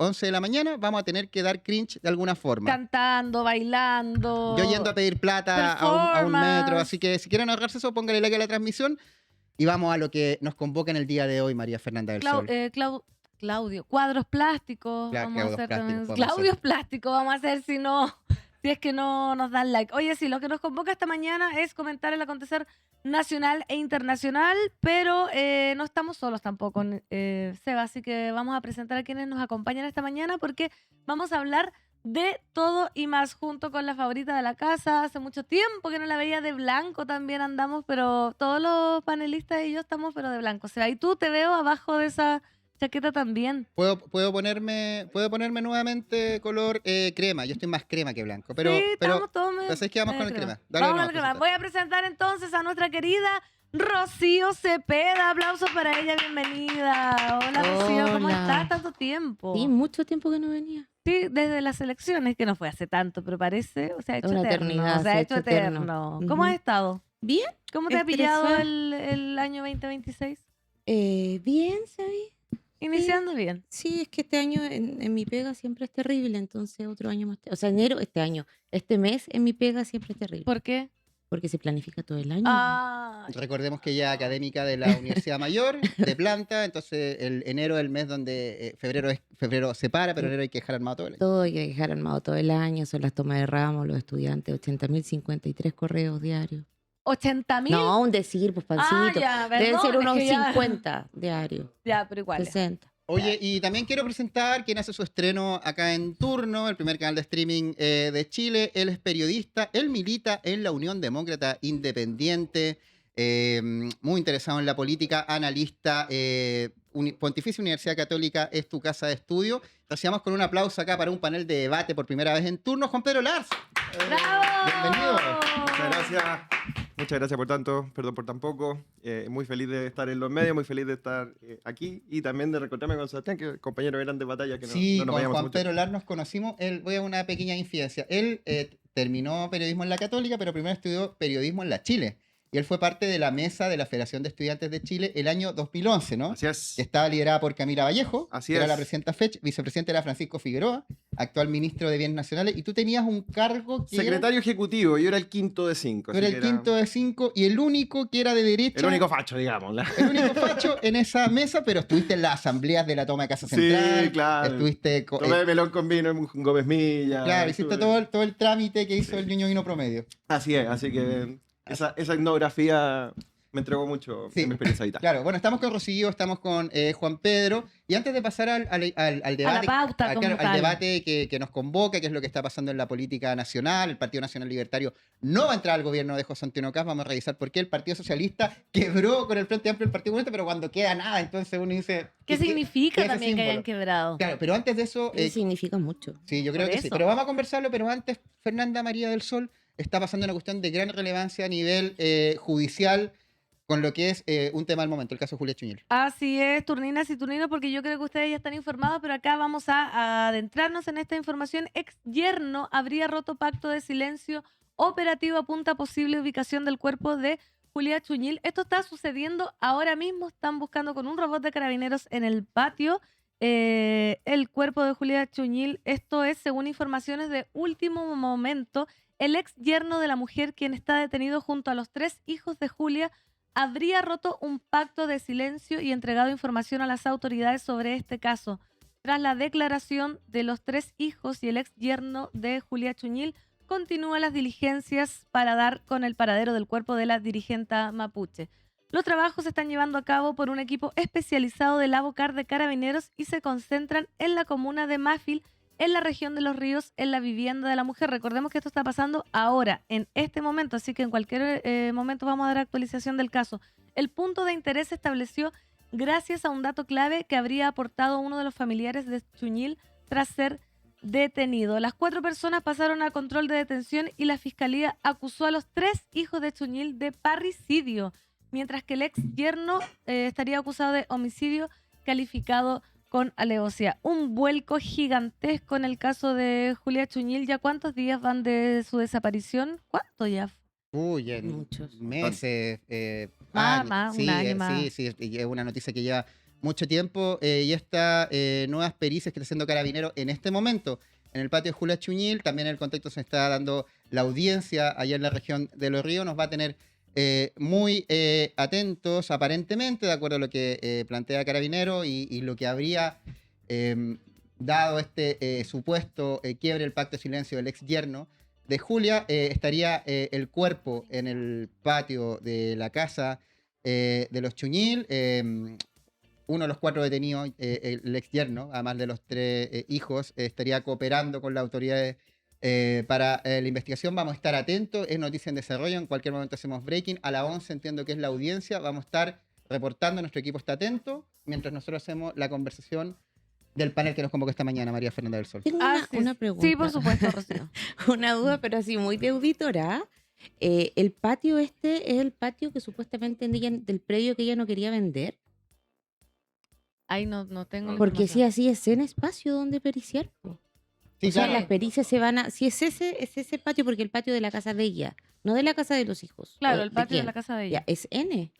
11 de la mañana, vamos a tener que dar cringe de alguna forma. Cantando, bailando. Yo yendo a pedir plata a un metro, así que si quieren ahorrarse eso, póngale like a la transmisión y vamos a lo que nos convoca en el día de hoy, María Fernanda del Sol. Claudio, cuadros plásticos. Claro, vamos a hacer plásticos, también. Claudios plásticos, vamos a hacer si es que no nos dan like. Oye, sí, lo que nos convoca esta mañana es comentar el acontecer nacional e internacional, pero no estamos solos tampoco, Seba, así que vamos a presentar a quienes nos acompañan esta mañana porque vamos a hablar de todo y más junto con la favorita de la casa. Hace mucho tiempo que no la veía de blanco, también andamos, pero todos los panelistas y yo estamos pero de blanco. Seba, y tú te veo abajo de esa chaqueta también. ¿Puedo ponerme nuevamente color crema? Yo estoy más crema que blanco. Pero, sí, pero estamos todos ¿sabes qué? Vamos con el crema. Dale, vamos con el crema. Voy a presentar entonces a nuestra querida Rocío Cepeda. Aplausos para ella, bienvenida. Hola, Rocío, ¿cómo estás? Tanto tiempo. Sí, mucho tiempo que no venía. Sí, desde las elecciones, que no fue hace tanto, pero parece, o sea, ha hecho Una eterno. eternidad, O sea, ha hecho eterno. ¿Cómo has estado? Bien. ¿Cómo te ha pillado el año 2026? Bien, ¿sabes? Iniciando bien. Sí, es que este año en mi pega siempre es terrible, entonces otro año más. O sea, enero, este mes en mi pega siempre es terrible. ¿Por qué? Porque se planifica todo el año. Recordemos que ella es académica de la Universidad Mayor, de planta, entonces el enero es el mes donde febrero se para, pero enero hay que dejar armado todo el año. Todo hay que dejar armado todo el año, son las tomas de ramos, los estudiantes, 80.053 correos diarios. ¿80.000? No, un decir, pues pancito. Ya, deben ser unos es que 50 diarios. Ya, pero igual. 60. Oye, y también quiero presentar quien hace su estreno acá en Turno, el primer canal de streaming de Chile. Él es periodista, él milita en la Unión Demócrata Independiente, muy interesado en la política, analista, Pontificia Universidad Católica es tu casa de estudio. Recibamos con un aplauso acá para un panel de debate por primera vez en Turno, Juan Pedro Lars. ¡Bravo! Bienvenido. Muchas gracias. Muchas gracias por tanto, perdón por tan poco. Muy feliz de estar en los medios, muy feliz de estar aquí y también de reencontrarme con Sebastián, que es compañero de grandes batallas. Que sí, no nos con veíamos Juan mucho. Pedro Lar nos conocimos. Voy a una pequeña infidencia. Él terminó periodismo en la Católica, pero primero estudió periodismo en la Chile. Y él fue parte de la mesa de la Federación de Estudiantes de Chile el año 2011, ¿no? Así es. Que estaba liderada por Camila Vallejo, Así que era es. la presidenta FECH, vicepresidente era Francisco Figueroa, actual ministro de Bienes Nacionales, y tú tenías un cargo que Secretario ejecutivo, yo era el quinto de cinco. tú eras el quinto de 5 y el único que era de derecha. El único facho, digamos. El único facho en esa mesa, pero estuviste en las asambleas de la toma de Casa Central. Sí, claro. Estuviste... Tomé melón con vino en Gómez Milla. Claro, hiciste todo el trámite que hizo el niño vino promedio. Así es, así que esa etnografía me entregó mucho en mi experiencia vital. Claro, bueno, estamos con Rocío, estamos con Juan Pedro, y antes de pasar al debate, a la pauta, al debate que nos convoca, que es lo que está pasando en la política nacional, el Partido Nacional Libertario no va a entrar al gobierno de José Antonio Kast, vamos a revisar por qué el Partido Socialista quebró con el Frente Amplio el Partido Comunista, pero cuando queda nada, entonces uno dice... ¿Qué significa también que símbolo? hayan quebrado? Claro, pero antes de eso... Significa mucho. Sí, yo creo Por que eso. sí. Pero vamos a conversarlo, pero antes, Fernanda María del Sol, está pasando una cuestión de gran relevancia a nivel judicial con lo que es un tema del momento, el caso Julia Chuñil. Así es, turninas y turninos, porque yo creo que ustedes ya están informados, pero acá vamos a adentrarnos en esta información. Ex yerno habría roto pacto de silencio, operativo apunta a posible ubicación del cuerpo de Julia Chuñil. Esto está sucediendo ahora mismo, están buscando con un robot de carabineros en el patio el cuerpo de Julia Chuñil. Esto es según informaciones de último momento. El ex yerno de la mujer, quien está detenido junto a los 3 hijos de Julia, habría roto un pacto de silencio y entregado información a las autoridades sobre este caso. Tras la declaración de los 3 hijos y el ex yerno de Julia Chuñil, continúan las diligencias para dar con el paradero del cuerpo de la dirigente mapuche. Los trabajos se están llevando a cabo por un equipo especializado del Abocar de Carabineros y se concentran en la comuna de Mafil, en la región de Los Ríos, en la vivienda de la mujer. Recordemos que esto está pasando ahora, en este momento, así que en cualquier momento vamos a dar actualización del caso. El punto de interés se estableció gracias a un dato clave que habría aportado uno de los familiares de Chuñil tras ser detenido. Las 4 personas pasaron a control de detención y la fiscalía acusó a los 3 hijos de Chuñil de parricidio, mientras que el ex yerno estaría acusado de homicidio calificado con alevosía. Un vuelco gigantesco en el caso de Julia Chuñil. ¿Ya cuántos días van de su desaparición? ¿Cuánto ya? Uy, en Muchos. meses, Más, años. un año más. Sí, es una noticia que lleva mucho tiempo y estas nuevas pericias que está haciendo Carabinero en este momento en el patio de Julia Chuñil, también en el contexto se está dando la audiencia allá en la región de Los Ríos, nos va a tener muy atentos aparentemente, de acuerdo a lo que plantea Carabinero y lo que habría eh, dado este supuesto quiebre del pacto de silencio del ex yerno de Julia, estaría el cuerpo en el patio de la casa de los Chuñil. Uno de los 4 detenidos, el ex yerno, además de los 3 hijos, estaría cooperando con las autoridades para la investigación. Vamos a estar atentos, es noticia en desarrollo, en cualquier momento hacemos breaking. A las 11 entiendo que es la audiencia, vamos a estar reportando, nuestro equipo está atento, mientras nosotros hacemos la conversación del panel que nos convocó esta mañana, María Fernanda del Sol. Tengo una pregunta. Sí, por supuesto, Rocío. Una duda, pero así muy de auditora. El patio este es el patio que supuestamente del predio que ella no quería vender. Ahí no tengo la Porque si información. así es en espacio donde periciar. Po. Sí, O sea, claro. las pericias se van a... Si es ese patio, porque el patio de la casa de ella, no de la casa de los hijos. Claro, ¿O el de patio de quién? la casa de Ya, ella. es N.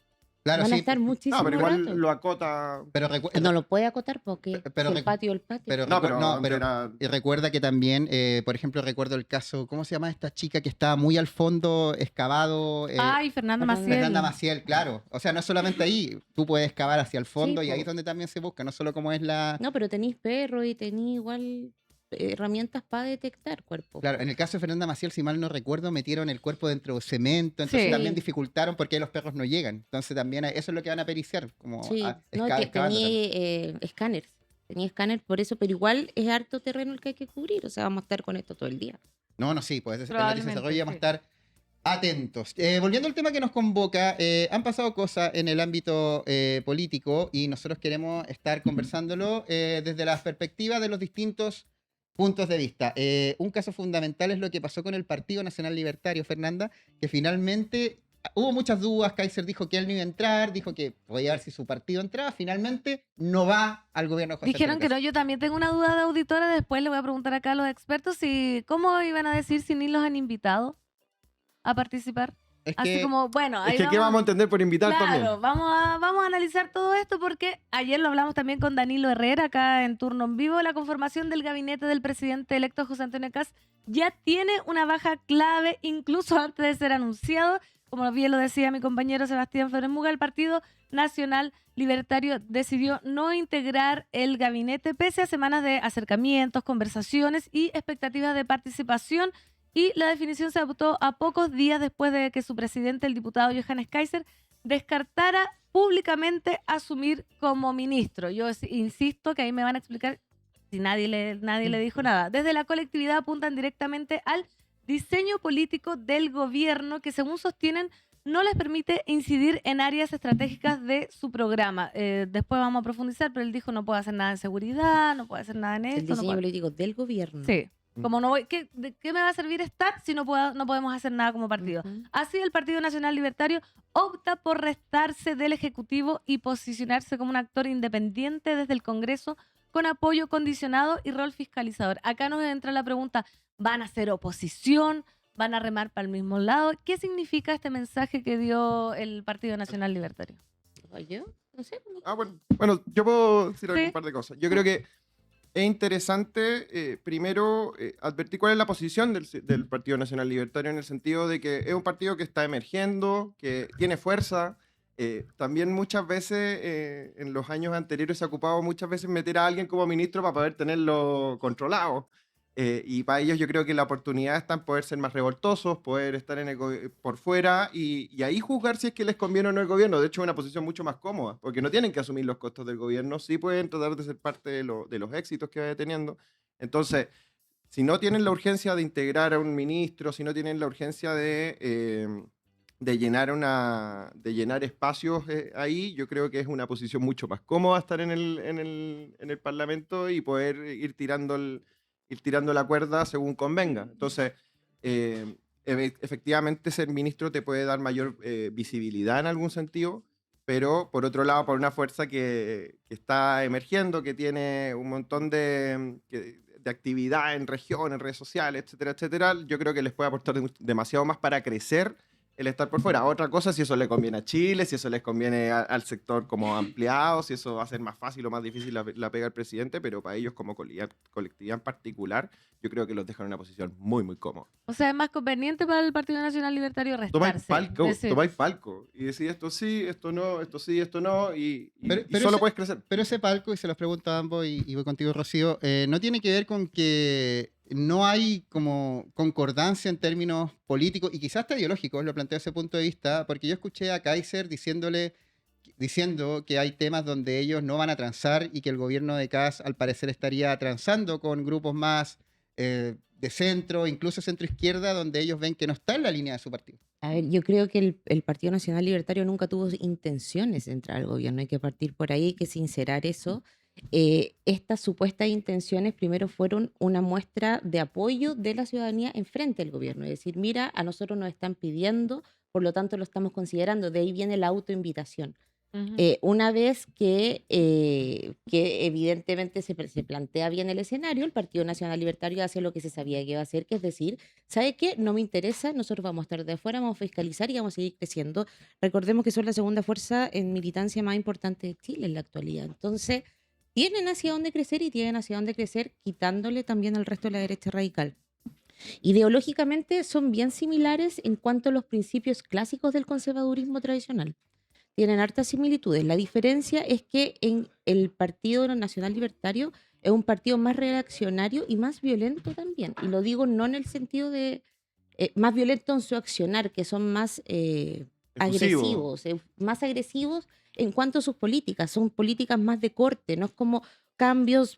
Claro, Van a sí, estar muchísimo No, pero igual rato. lo acota. pero No lo puede acotar porque Pero si el recu- patio el patio. pero, No, pero antes pero era- y recuerda que también, por ejemplo, recuerdo el caso, ¿cómo se llama esta chica que estaba muy al fondo, excavado? Ay, Fernanda Fernanda Maciel. Fernanda Maciel, claro. O sea, no es solamente ahí, tú puedes excavar hacia el fondo Sí, y ahí po. es donde también se busca, no solo como es la... No, pero tenéis perro y tenéis igual herramientas para detectar cuerpo. Claro, en el caso de Fernanda Maciel, si mal no recuerdo, metieron el cuerpo dentro de cemento, entonces Sí. también dificultaron porque ahí los perros no llegan. Entonces también eso es lo que van a periciar, como Sí, no, que excavando también. tenía escáneres. Tenía escáner por eso, pero igual es harto terreno el que hay que cubrir. O sea, vamos a estar con esto todo el día. No, sí, pues en la Probablemente, desarrollo vamos a sí. estar atentos. Volviendo al tema que nos convoca, han pasado cosas en el ámbito político y nosotros queremos estar conversándolo desde la perspectiva de los distintos puntos de vista. Un caso fundamental es lo que pasó con el Partido Nacional Libertario, Fernanda, que finalmente hubo muchas dudas. Kaiser dijo que él no iba a entrar, dijo que podía ver si su partido entraba. Finalmente no va al gobierno de José Dijeron Antonio que no, yo también tengo una duda de auditora, después le voy a preguntar acá a los expertos si cómo iban a decir si ni los han invitado a participar. Es Así que como, bueno, ahí Es que, ¿qué vamos a entender por invitar también? Claro, vamos a analizar todo esto porque ayer lo hablamos también con Danilo Herrera acá en Turno en Vivo. La conformación del gabinete del presidente electo José Antonio Kast ya tiene una baja clave incluso antes de ser anunciado. Como bien lo decía mi compañero Sebastián Flores Muga, el Partido Nacional Libertario decidió no integrar el gabinete pese a semanas de acercamientos, conversaciones y expectativas de participación. Y la definición se adoptó a pocos días después de que su presidente, el diputado Johannes Kaiser, descartara públicamente asumir como ministro. Yo insisto que ahí me van a explicar si nadie le dijo nada. Desde la colectividad apuntan directamente al diseño político del gobierno que, según sostienen, no les permite incidir en áreas estratégicas de su programa. Después vamos a profundizar, pero él dijo no puede hacer nada en seguridad, no puede hacer nada en El esto. no diseño puede- político del gobierno. Sí. Como no voy, ¿de qué me va a servir estar si no podemos hacer nada como partido? Ujú. Así el Partido Nacional Libertario opta por restarse del Ejecutivo y posicionarse como un actor independiente desde el Congreso con apoyo condicionado y rol fiscalizador. Acá nos entra la pregunta, ¿van a ser oposición? ¿Van a remar para el mismo lado? ¿Qué significa este mensaje que dio el Partido Nacional Libertario? ¿Yo? No sé. Bueno, yo puedo decir Sí. un par de cosas. Yo creo que es interesante, primero, advertir cuál es la posición del Partido Nacional Libertario en el sentido de que es un partido que está emergiendo, que tiene fuerza. También muchas veces, en los años anteriores, se ha ocupado muchas veces meter a alguien como ministro para poder tenerlo controlado. Y para ellos yo creo que la oportunidad está en poder ser más revoltosos, poder estar por fuera y ahí juzgar si es que les conviene o no el gobierno. De hecho, es una posición mucho más cómoda, porque no tienen que asumir los costos del gobierno, sí pueden tratar de ser parte de los éxitos que vaya teniendo. Entonces, si no tienen la urgencia de integrar a un ministro, si no tienen la urgencia de llenar espacios ahí, yo creo que es una posición mucho más cómoda estar en el Parlamento y poder ir tirando la cuerda según convenga. Entonces, efectivamente ser ministro te puede dar mayor visibilidad en algún sentido, pero por otro lado, por una fuerza que está emergiendo, que tiene un montón de actividad en región, en redes sociales, etcétera, etcétera, yo creo que les puede aportar demasiado más para crecer el estar por fuera. Otra cosa si eso le conviene a Chile, si eso les conviene al sector como ampliado, si eso va a ser más fácil o más difícil la pega del presidente, pero para ellos como colectividad en particular, yo creo que los dejan en una posición muy, muy cómoda. O sea, es más conveniente para el Partido Nacional Libertario restarse. Tomáis palco y decís esto sí, esto no, esto sí, esto no, y Pero solo puedes crecer. Pero ese palco, y se los pregunto a ambos, y voy contigo, Rocío, no tiene que ver con que no hay como concordancia en términos políticos y quizás hasta ideológicos, lo planteo desde ese punto de vista, porque yo escuché a Kaiser diciendo que hay temas donde ellos no van a transar y que el gobierno de Kast al parecer estaría transando con grupos más de centro, incluso centro izquierda, donde ellos ven que no está en la línea de su partido. A ver, yo creo que el Partido Nacional Libertario nunca tuvo intenciones de entrar al gobierno. Hay que partir por ahí, hay que sincerar eso. Estas supuestas intenciones primero fueron una muestra de apoyo de la ciudadanía en frente al gobierno. Es decir, mira, a nosotros nos están pidiendo, por lo tanto lo estamos considerando. De ahí viene la autoinvitación. Ujú. Una vez que evidentemente se plantea bien el escenario, el Partido Nacional Libertario hace lo que se sabía que iba a hacer, que es decir, ¿sabe qué? No me interesa, nosotros vamos a estar de afuera, vamos a fiscalizar y vamos a seguir creciendo. Recordemos que son la segunda fuerza en militancia más importante de Chile en la actualidad. Entonces, tienen hacia dónde crecer y tienen hacia dónde crecer quitándole también al resto de la derecha radical. Ideológicamente son bien similares en cuanto a los principios clásicos del conservadurismo tradicional. Tienen hartas similitudes. La diferencia es que en el Partido Nacional Libertario es un partido más reaccionario y más violento también. Y lo digo no en el sentido de más violento en su accionar, que son más agresivos, más agresivos en cuanto a sus políticas. Son políticas más de corte, no es como cambios,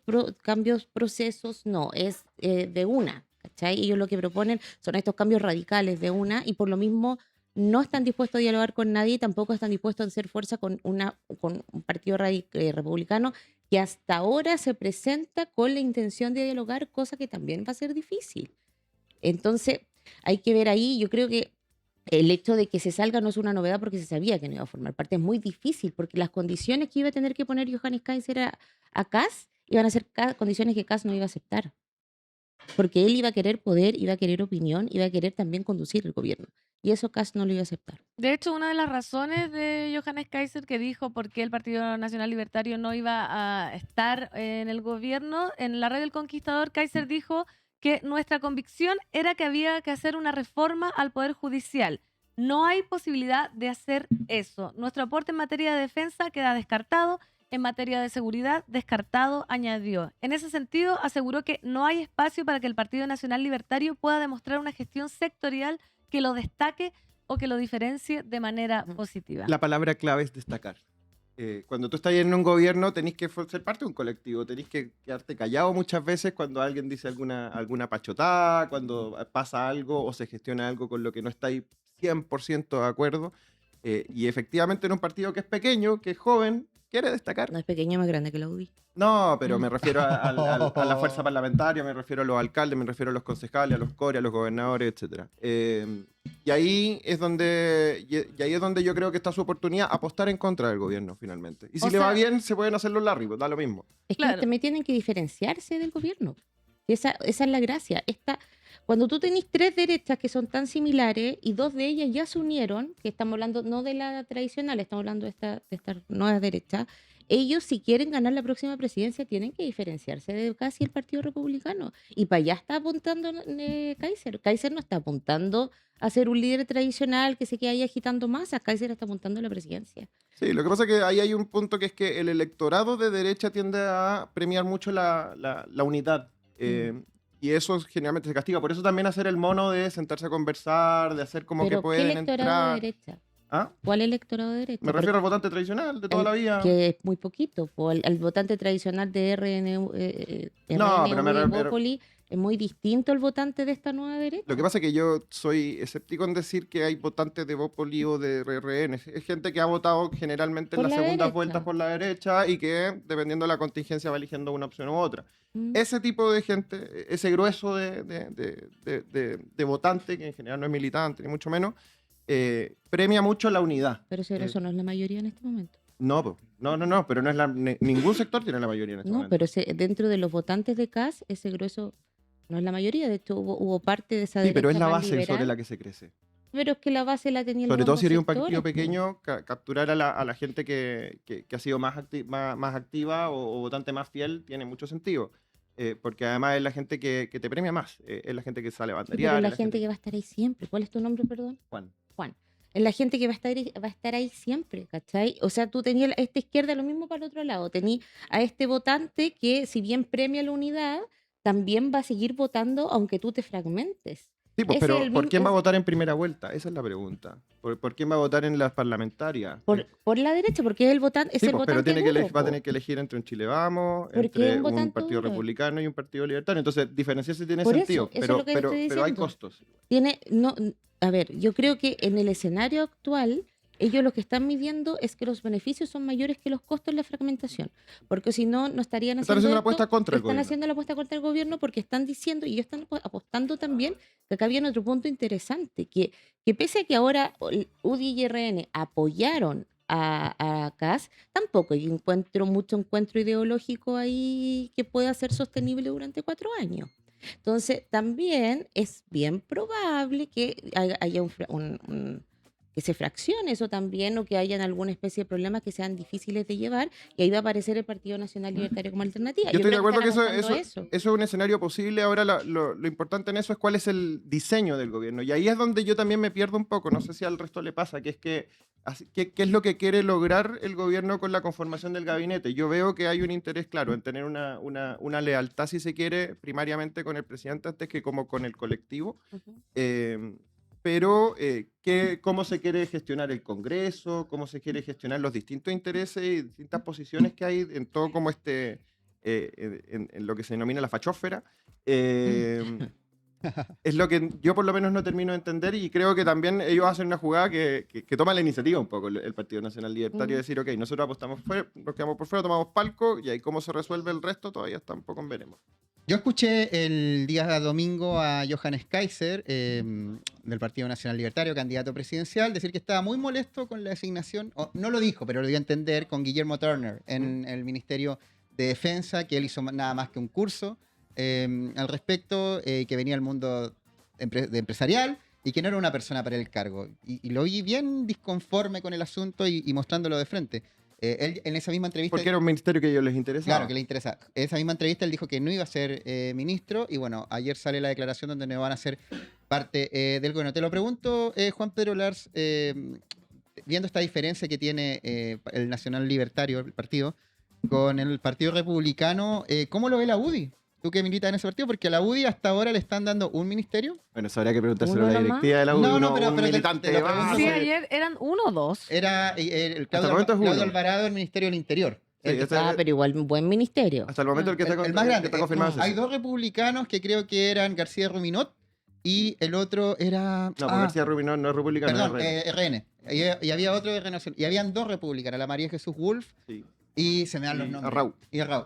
procesos, no, es de una. ¿Cachai? Ellos lo que proponen son estos cambios radicales de una y por lo mismo no están dispuestos a dialogar con nadie y tampoco están dispuestos a hacer fuerza con un partido republicano que hasta ahora se presenta con la intención de dialogar, cosa que también va a ser difícil. Entonces, hay que ver ahí, yo creo que el hecho de que se salga no es una novedad porque se sabía que no iba a formar parte. Es muy difícil porque las condiciones que iba a tener que poner Johannes Kaiser a Kast iban a ser condiciones que Kast no iba a aceptar. Porque él iba a querer poder, iba a querer opinión, iba a querer también conducir el gobierno. Y eso Kast no lo iba a aceptar. De hecho, una de las razones de Johannes Kaiser que dijo por qué el Partido Nacional Libertario no iba a estar en el gobierno, en la red del Conquistador, Kaiser dijo que nuestra convicción era que había que hacer una reforma al Poder Judicial. No hay posibilidad de hacer eso. Nuestro aporte en materia de defensa queda descartado. En materia de seguridad, descartado, añadió. En ese sentido, aseguró que no hay espacio para que el Partido Nacional Libertario pueda demostrar una gestión sectorial que lo destaque o que lo diferencie de manera positiva. La palabra clave es destacar. Cuando tú estás en un gobierno tenés que ser parte de un colectivo, tenés que quedarte callado muchas veces cuando alguien dice alguna pachotada, cuando pasa algo o se gestiona algo con lo que no estáis 100% de acuerdo. Y efectivamente en un partido que es pequeño, que es joven, quiere destacar. No es pequeño, más grande que la UDI. No, pero me refiero a la fuerza parlamentaria, me refiero a los alcaldes, me refiero a los concejales, a los core, a los gobernadores, etc. Y ahí es donde yo creo que está su oportunidad, apostar en contra del gobierno finalmente. Y si le va bien, se pueden hacer los Larry, da lo mismo. Es que también tienen que diferenciarse del gobierno. Esa es la gracia. Cuando tú tenés tres derechas que son tan similares y dos de ellas ya se unieron, que estamos hablando no de la tradicional, estamos hablando de estas nuevas derechas, ellos si quieren ganar la próxima presidencia tienen que diferenciarse de casi el Partido Republicano. Y para allá está apuntando Kaiser. Kaiser no está apuntando a ser un líder tradicional que se quede ahí agitando masas. Kaiser está apuntando a la presidencia. Sí, lo que pasa es que ahí hay un punto que es que el electorado de derecha tiende a premiar mucho la unidad. Y eso generalmente se castiga. Por eso también hacer el mono de sentarse a conversar, de hacer como que pueden ¿qué electorado entrar. de derecha? ¿Ah? ¿Cuál electorado de derecha? Me refiero al votante tradicional de toda la vida. Que es muy poquito. El votante tradicional de Bópoli es muy distinto al votante de esta nueva derecha. Lo que pasa es que yo soy escéptico en decir que hay votantes de Bópoli o de RN. Es gente que ha votado generalmente en las segundas vueltas por la derecha y que, dependiendo de la contingencia, va eligiendo una opción u otra. Ese tipo de gente, ese grueso de votante, que en general no es militante, ni mucho menos, premia mucho la unidad. Pero eso no es la mayoría en este momento. No, pero no es ningún sector tiene la mayoría en este momento. No, pero dentro de los votantes de Kast, ese grueso no es la mayoría. De hecho, hubo parte de esa derecha. Sí, pero es la base liberal. sobre la que se crece. pero es que la base la tenían Sobre los todo ambos si eres un sectores, partido po. pequeño, capturar a la gente que ha sido más activa o votante más fiel tiene mucho sentido. Porque además es la gente que te premia más, es la gente que sale a Sí, pero banderear, la es la gente gente que va a estar ahí siempre. ¿Cuál es tu nombre, perdón? Juan. Juan. Es la gente que va a estar ahí siempre, ¿cachai? O sea, tú tenías a esta izquierda, lo mismo para el otro lado. Tenías a este votante que, si bien premia la unidad, también va a seguir votando aunque tú te fragmentes. Sí, pues, Ese es pero el ¿por mismo, quién va a votar en primera vuelta? Esa es la pregunta. ¿Por quién va a votar en las parlamentarias? por la derecha, porque es el votante, es Sí, el pues, pero votante tiene que duro, va a po, tener que elegir entre un Chile Vamos, porque es entre un un votante partido duro. republicano y un partido libertario. Entonces, diferenciarse tiene Por eso, sentido, eso es lo que te estoy pero hay diciendo. costos. A ver, yo creo que en el escenario actual, ellos lo que están midiendo es que los beneficios son mayores que los costos en la fragmentación, porque si no, no estarían Están haciendo haciendo una esto, apuesta contra el están gobierno. haciendo la apuesta contra el gobierno porque están diciendo, y ellos están apostando también, que acá viene otro punto interesante, que pese a que ahora UDI y RN apoyaron a CAS, tampoco encuentro mucho encuentro ideológico ahí que pueda ser sostenible durante 4 años. Entonces, también es bien probable que haya que se fraccione eso también o que hayan alguna especie de problemas que sean difíciles de llevar y ahí va a aparecer el Partido Nacional Libertario como alternativa. Yo estoy de creo acuerdo que están eso apostando a eso. es un escenario posible. Ahora lo importante en eso es cuál es el diseño del gobierno. Y ahí es donde yo también me pierdo un poco. No sé si al resto le pasa, que es que ¿qué es lo que quiere lograr el gobierno con la conformación del gabinete? Yo veo que hay un interés claro en tener una lealtad, si se quiere, primariamente con el presidente antes que como con el colectivo. Ujú. Pero cómo se quiere gestionar el Congreso, cómo se quiere gestionar los distintos intereses y distintas posiciones que hay en todo como en lo que se denomina la fachósfera. Es lo que yo por lo menos no termino de entender y creo que también ellos hacen una jugada que toma la iniciativa un poco el Partido Nacional Libertario, de decir, ok, nosotros apostamos fuera, nos quedamos por fuera, tomamos palco y ahí cómo se resuelve el resto todavía está un poco en veremos. Yo escuché el día domingo a Johannes Kaiser, del Partido Nacional Libertario, candidato presidencial, decir que estaba muy molesto con la designación, o no lo dijo, pero lo dio a entender, con Guillermo Turner en el Ministerio de Defensa, que él hizo nada más que un curso al respecto, que venía del mundo empresarial y que no era una persona para el cargo. Y lo vi bien disconforme con el asunto y mostrándolo de frente. Él en esa misma entrevista... Porque era un ministerio que a ellos les interesaba. Claro, que le interesa. En esa misma entrevista él dijo que no iba a ser ministro y bueno, ayer sale la declaración donde no van a ser parte del gobierno. Te lo pregunto, Juan Pedro Lars, viendo esta diferencia que tiene el Nacional Libertario, el partido, con el Partido Republicano, ¿cómo lo ve la UDI? Tú que militas en ese partido, porque a la UDI hasta ahora le están dando un ministerio. Bueno, eso habría que preguntárselo a ¿Uno la nomás? directiva de la UDI, No, un pero militante te lo de pregunto. base. Sí, ayer eran 1 o 2. Era el Claudio, momento es uno. Claudio Alvarado del Ministerio del Interior. Sí, El que ese- Pero igual un buen ministerio. Hasta el momento el que está, el más grande. que está confirmado es Hay ese. 2 republicanos que creo que eran García Ruminot y el otro era... No, porque García Rubio no es republicano, Perdón, es RN. RN. Y había otro de Renovación. Y habían 2 republicanas, la María Jesús Wolf Sí. y se me dan los Y nombres. Arrau.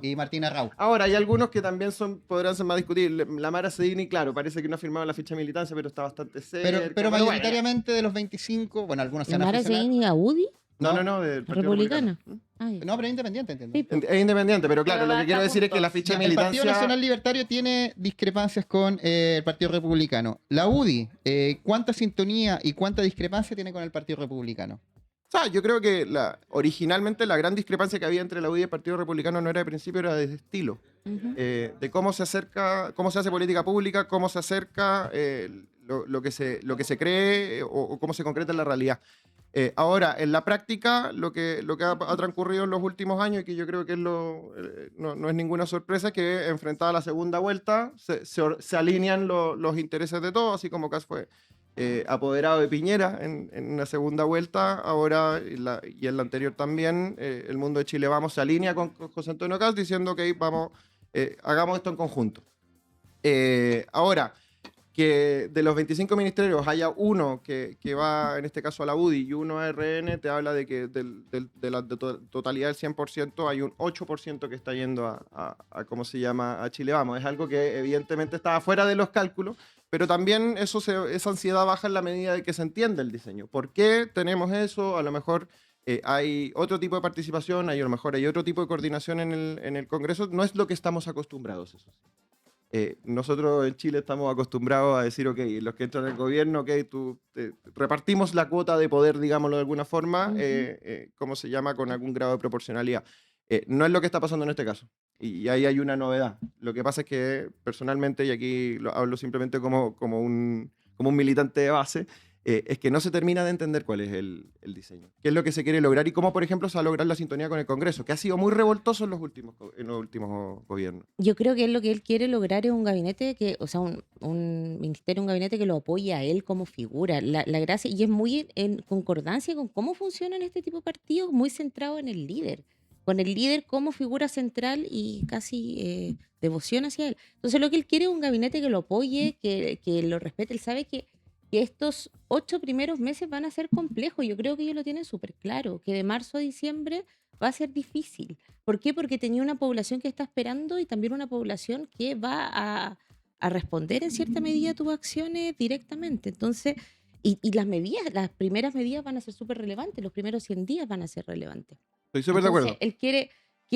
Y Martina Arrau. Ahora, hay algunos que también podrán ser más discutibles. La Mara Sedini, claro, parece que no ha firmado la ficha de militancia, pero está bastante cerca. Pero bueno. mayoritariamente de los 25, bueno, algunos se ¿La van a Mara fusionar. Seguini a UDI? No, del Partido ¿Republicana? Republicano. Ay, No, pero es independiente, entiendo. sí, pues. Es independiente, pero claro, Pero lo va que quiero hasta decir es que la puntos. ficha de El Partido militancia... Nacional Libertario tiene discrepancias con el Partido Republicano. La UDI, ¿cuánta sintonía y cuánta discrepancia tiene con el Partido Republicano? O sea, yo creo que originalmente la gran discrepancia que había entre la UDI y el Partido Republicano no era de principio, era de estilo. Ujú. De cómo se acerca, cómo se hace política pública, cómo se acerca lo que se cree o cómo se concreta en la realidad. Ahora, en la práctica, lo que ha transcurrido en los últimos años, y que yo creo que no es ninguna sorpresa, es que enfrentada a la segunda vuelta se alinean los intereses de todos, así como Kass fue apoderado de Piñera en una segunda vuelta, ahora y en la anterior también, el Mundo de Chile Vamos se alinea con José Antonio Kass diciendo que vamos, hagamos esto en conjunto. Ahora, que de los 25 ministerios haya uno que va, en este caso, a la UDI y uno a RN, te habla de que de la totalidad del 100% hay un 8% que está yendo a ¿cómo se llama?, a Chile Vamos. Es algo que evidentemente estaba fuera de los cálculos, pero también esa ansiedad baja en la medida de que se entiende el diseño. ¿Por qué tenemos eso? A lo mejor hay otro tipo de participación, a lo mejor hay otro tipo de coordinación en el Congreso. No es lo que estamos acostumbrados, eso sí. Nosotros en Chile estamos acostumbrados a decir, ok, los que entran al gobierno, ok, repartimos la cuota de poder, digámoslo de alguna forma, ¿cómo se llama? Con algún grado de proporcionalidad. No es lo que está pasando en este caso. Y ahí hay una novedad. Lo que pasa es que personalmente, y aquí lo hablo simplemente como un militante de base, es que no se termina de entender cuál es el diseño. ¿Qué es lo que se quiere lograr? Y cómo, por ejemplo, se va a lograr la sintonía con el Congreso, que ha sido muy revoltoso en los últimos gobiernos. Yo creo que lo que él quiere lograr es un gabinete o sea, un ministerio, un gabinete que lo apoye a él como figura. La gracia, y es muy en concordancia con cómo funcionan este tipo de partidos, muy centrado en el líder, con el líder como figura central y casi devoción hacia él. Entonces lo que él quiere es un gabinete que lo apoye, que lo respete. Él sabe que estos 8 primeros meses van a ser complejos. Yo creo que ellos lo tienen súper claro, que de marzo a diciembre va a ser difícil. ¿Por qué? Porque tenía una población que está esperando y también una población que va a responder en cierta medida a tus acciones directamente. Entonces, y las primeras medidas van a ser súper relevantes, los primeros 100 días van a ser relevantes. Estoy súper de acuerdo. Él quiere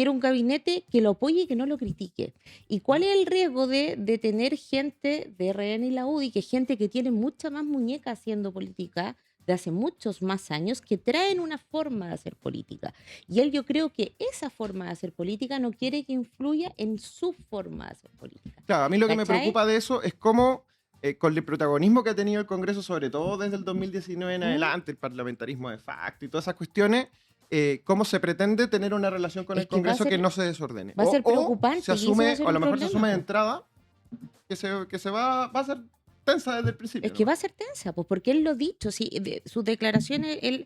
un gabinete que lo apoye y que no lo critique. ¿Y cuál es el riesgo de tener gente de RN y la UDI, que es gente que tiene mucha más muñeca haciendo política de hace muchos más años, que traen una forma de hacer política? Y él, yo creo que esa forma de hacer política no quiere que influya en su forma de hacer política. Claro, a mí lo que me ¿Cachai? preocupa de eso es cómo, con el protagonismo que ha tenido el Congreso, sobre todo desde el 2019 en adelante, el parlamentarismo de facto y todas esas cuestiones, cómo se pretende tener una relación con Es el que va a Congreso que ser- no se desordene. va a ser O preocupante se y ese va asume, a ser o a lo un mejor se problema, asume de po. entrada que se va a ser tensa desde el principio. Es que ¿no? va a ser tensa, pues porque él lo ha dicho, sí, sus declaraciones, él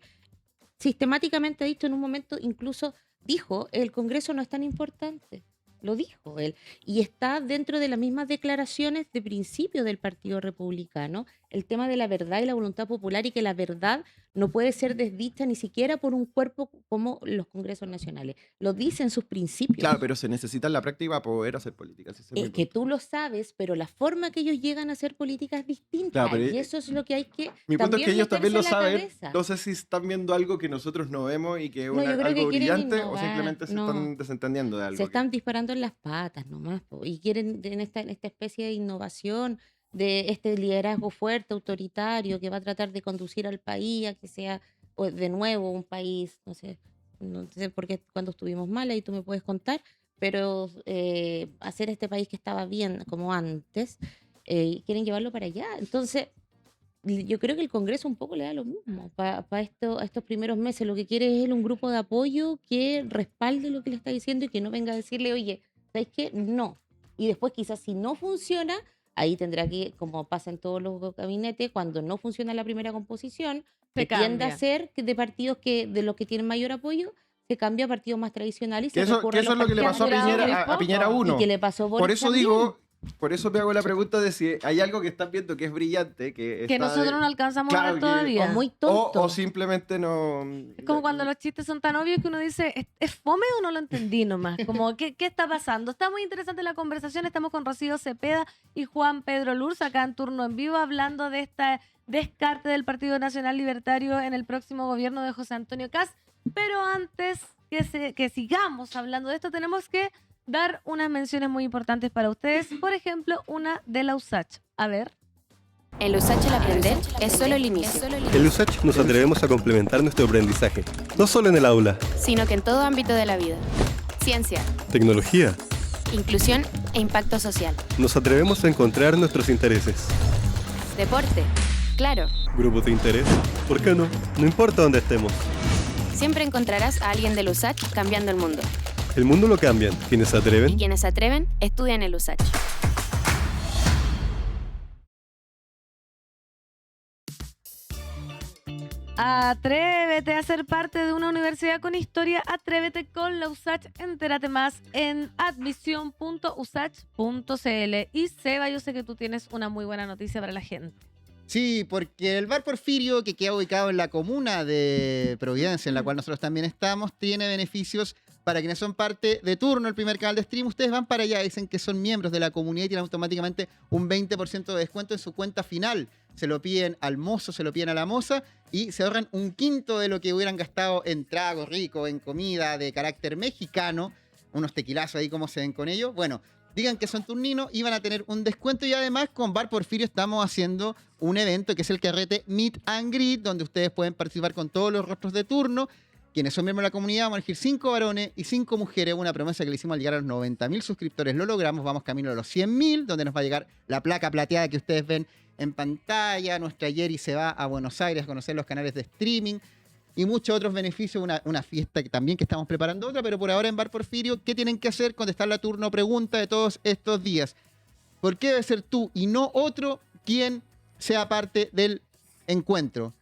sistemáticamente ha dicho en un momento, incluso dijo, el Congreso no es tan importante. Lo dijo él. Y está dentro de las mismas declaraciones de principio del Partido Republicano, el tema de la verdad y la voluntad popular, y que la verdad no puede ser desdicha ni siquiera por un cuerpo como los Congresos nacionales. Lo dice en sus principios. Claro, pero se necesita en la práctica para poder hacer política. Ese es mi Es que punto. tú lo sabes, pero la forma que ellos llegan a hacer política es distinta. Claro, pero, y eso es lo que hay que Mi punto es que ellos también lo meterse en la saben. cabeza. No sé si están viendo algo que nosotros no vemos y que es No, yo creo algo que quieren brillante o innovar. simplemente se No. están desentendiendo de algo. Se están disparando en las patas nomás, po, y quieren en esta especie de innovación, de este liderazgo fuerte, autoritario, que va a tratar de conducir al país a que sea de nuevo un país, no sé por qué cuando estuvimos mal, ahí tú me puedes contar, pero hacer este país que estaba bien como antes, y quieren llevarlo para allá. Entonces, yo creo que el Congreso un poco le da lo mismo para estos primeros meses. Lo que quiere es él un grupo de apoyo que respalde lo que le está diciendo y que no venga a decirle, oye, ¿sabes qué? No. Y después quizás si no funciona, ahí tendrá que, como pasa en todos los gabinetes, cuando no funciona la primera composición, Se que tiende a cambia. ser de partidos de los que tienen mayor apoyo, se cambia a partidos más tradicionales y Que se eso, recurre que a eso los es lo que le partidos pasó a más Piñera, tradicionales. a Piñera 1. Y que le pasó a Boris Por eso también. digo, por eso me hago la pregunta de si hay algo que están viendo que es brillante, que Que está nosotros no alcanzamos a claro, ver que- todavía. O muy tonto. o simplemente no. Es como cuando los chistes son tan obvios que uno dice, ¿es fome o no lo entendí nomás? Como, ¿qué está pasando? Está muy interesante la conversación. Estamos con Rocío Cepeda y Juan Pedro Lurz acá en Turno en Vivo hablando de esta descarte del Partido Nacional Libertario en el próximo gobierno de José Antonio Kast. Pero antes que sigamos hablando de esto, tenemos que dar unas menciones muy importantes para ustedes. Por ejemplo, una de la USACH. A ver. En USACH el aprender es solo el inicio, En USACH nos atrevemos a complementar nuestro aprendizaje, no solo en el aula, sino que en todo ámbito de la vida. Ciencia, tecnología. inclusión e impacto social. Nos atrevemos a encontrar nuestros intereses. Deporte, claro. Grupos de interés, ¿por qué no? No importa dónde estemos. Siempre encontrarás a alguien del USACH cambiando el mundo. El mundo lo cambian quienes se Y atreven. quienes se atreven, estudian el USACH. Atrévete a ser parte de una universidad con historia. Atrévete con la USACH. Entérate más en admisión.usach.cl. Y Seba, yo sé que tú tienes una muy buena noticia para la gente. Sí, porque el Bar Porfirio, que queda ubicado en la comuna de Providencia, en la cual nosotros también estamos, tiene beneficios para quienes son parte de Turno, el primer canal de stream. Ustedes van para allá, dicen que son miembros de la comunidad y tienen automáticamente un 20% de descuento en su cuenta final. Se lo piden al mozo, se lo piden a la moza y se ahorran un quinto de lo que hubieran gastado en trago rico, en comida de carácter mexicano. Unos tequilazos ahí, ¿cómo se ven con ellos? Bueno, digan que son turninos y van a tener un descuento. Y además con Bar Porfirio estamos haciendo un evento que es el carrete Meet and Greet, donde ustedes pueden participar con todos los rostros de turno. Quienes son miembros de la comunidad, vamos a elegir 5 varones y 5 mujeres. Una promesa que le hicimos al llegar a los 90.000 suscriptores. Lo logramos, vamos camino a los 100.000, donde nos va a llegar la placa plateada que ustedes ven en pantalla. Nuestra Yeri se va a Buenos Aires a conocer los canales de streaming y muchos otros beneficios. Una fiesta que también que estamos preparando otra, pero por ahora en Bar Porfirio, ¿qué tienen que hacer? Contestar la turno pregunta de todos estos días. ¿Por qué debe ser tú y no otro quien sea parte del encuentro?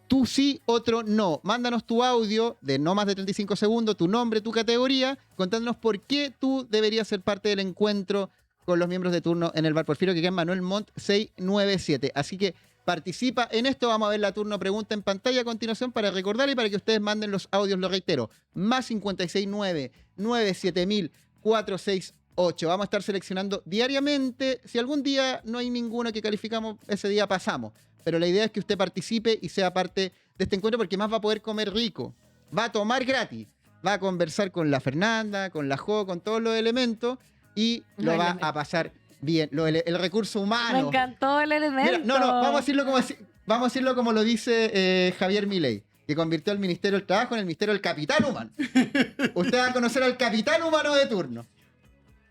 Tú sí, otro no. Mándanos tu audio de no más de 35 segundos, tu nombre, tu categoría, contándonos por qué tú deberías ser parte del encuentro con los miembros de turno en el Bar Porfirio, que queda en Manuel Montt 697. Así que participa en esto. Vamos a ver la turno pregunta en pantalla a continuación para recordar y para que ustedes manden los audios, lo reitero. Más 569 97000 468. Vamos a estar seleccionando diariamente. Si algún día no hay ninguno que calificamos, ese día pasamos. Pero la idea es que usted participe y sea parte de este encuentro porque más va a poder comer rico, va a tomar gratis, va a conversar con la Fernanda, con la Jo, con todos los elementos y lo va a pasar bien. El recurso humano. Me encantó el elemento. Mira, vamos a decirlo como lo dice Javier Milei, que convirtió el Ministerio del Trabajo en el Ministerio del Capital Humano. Usted va a conocer al capital humano de turno.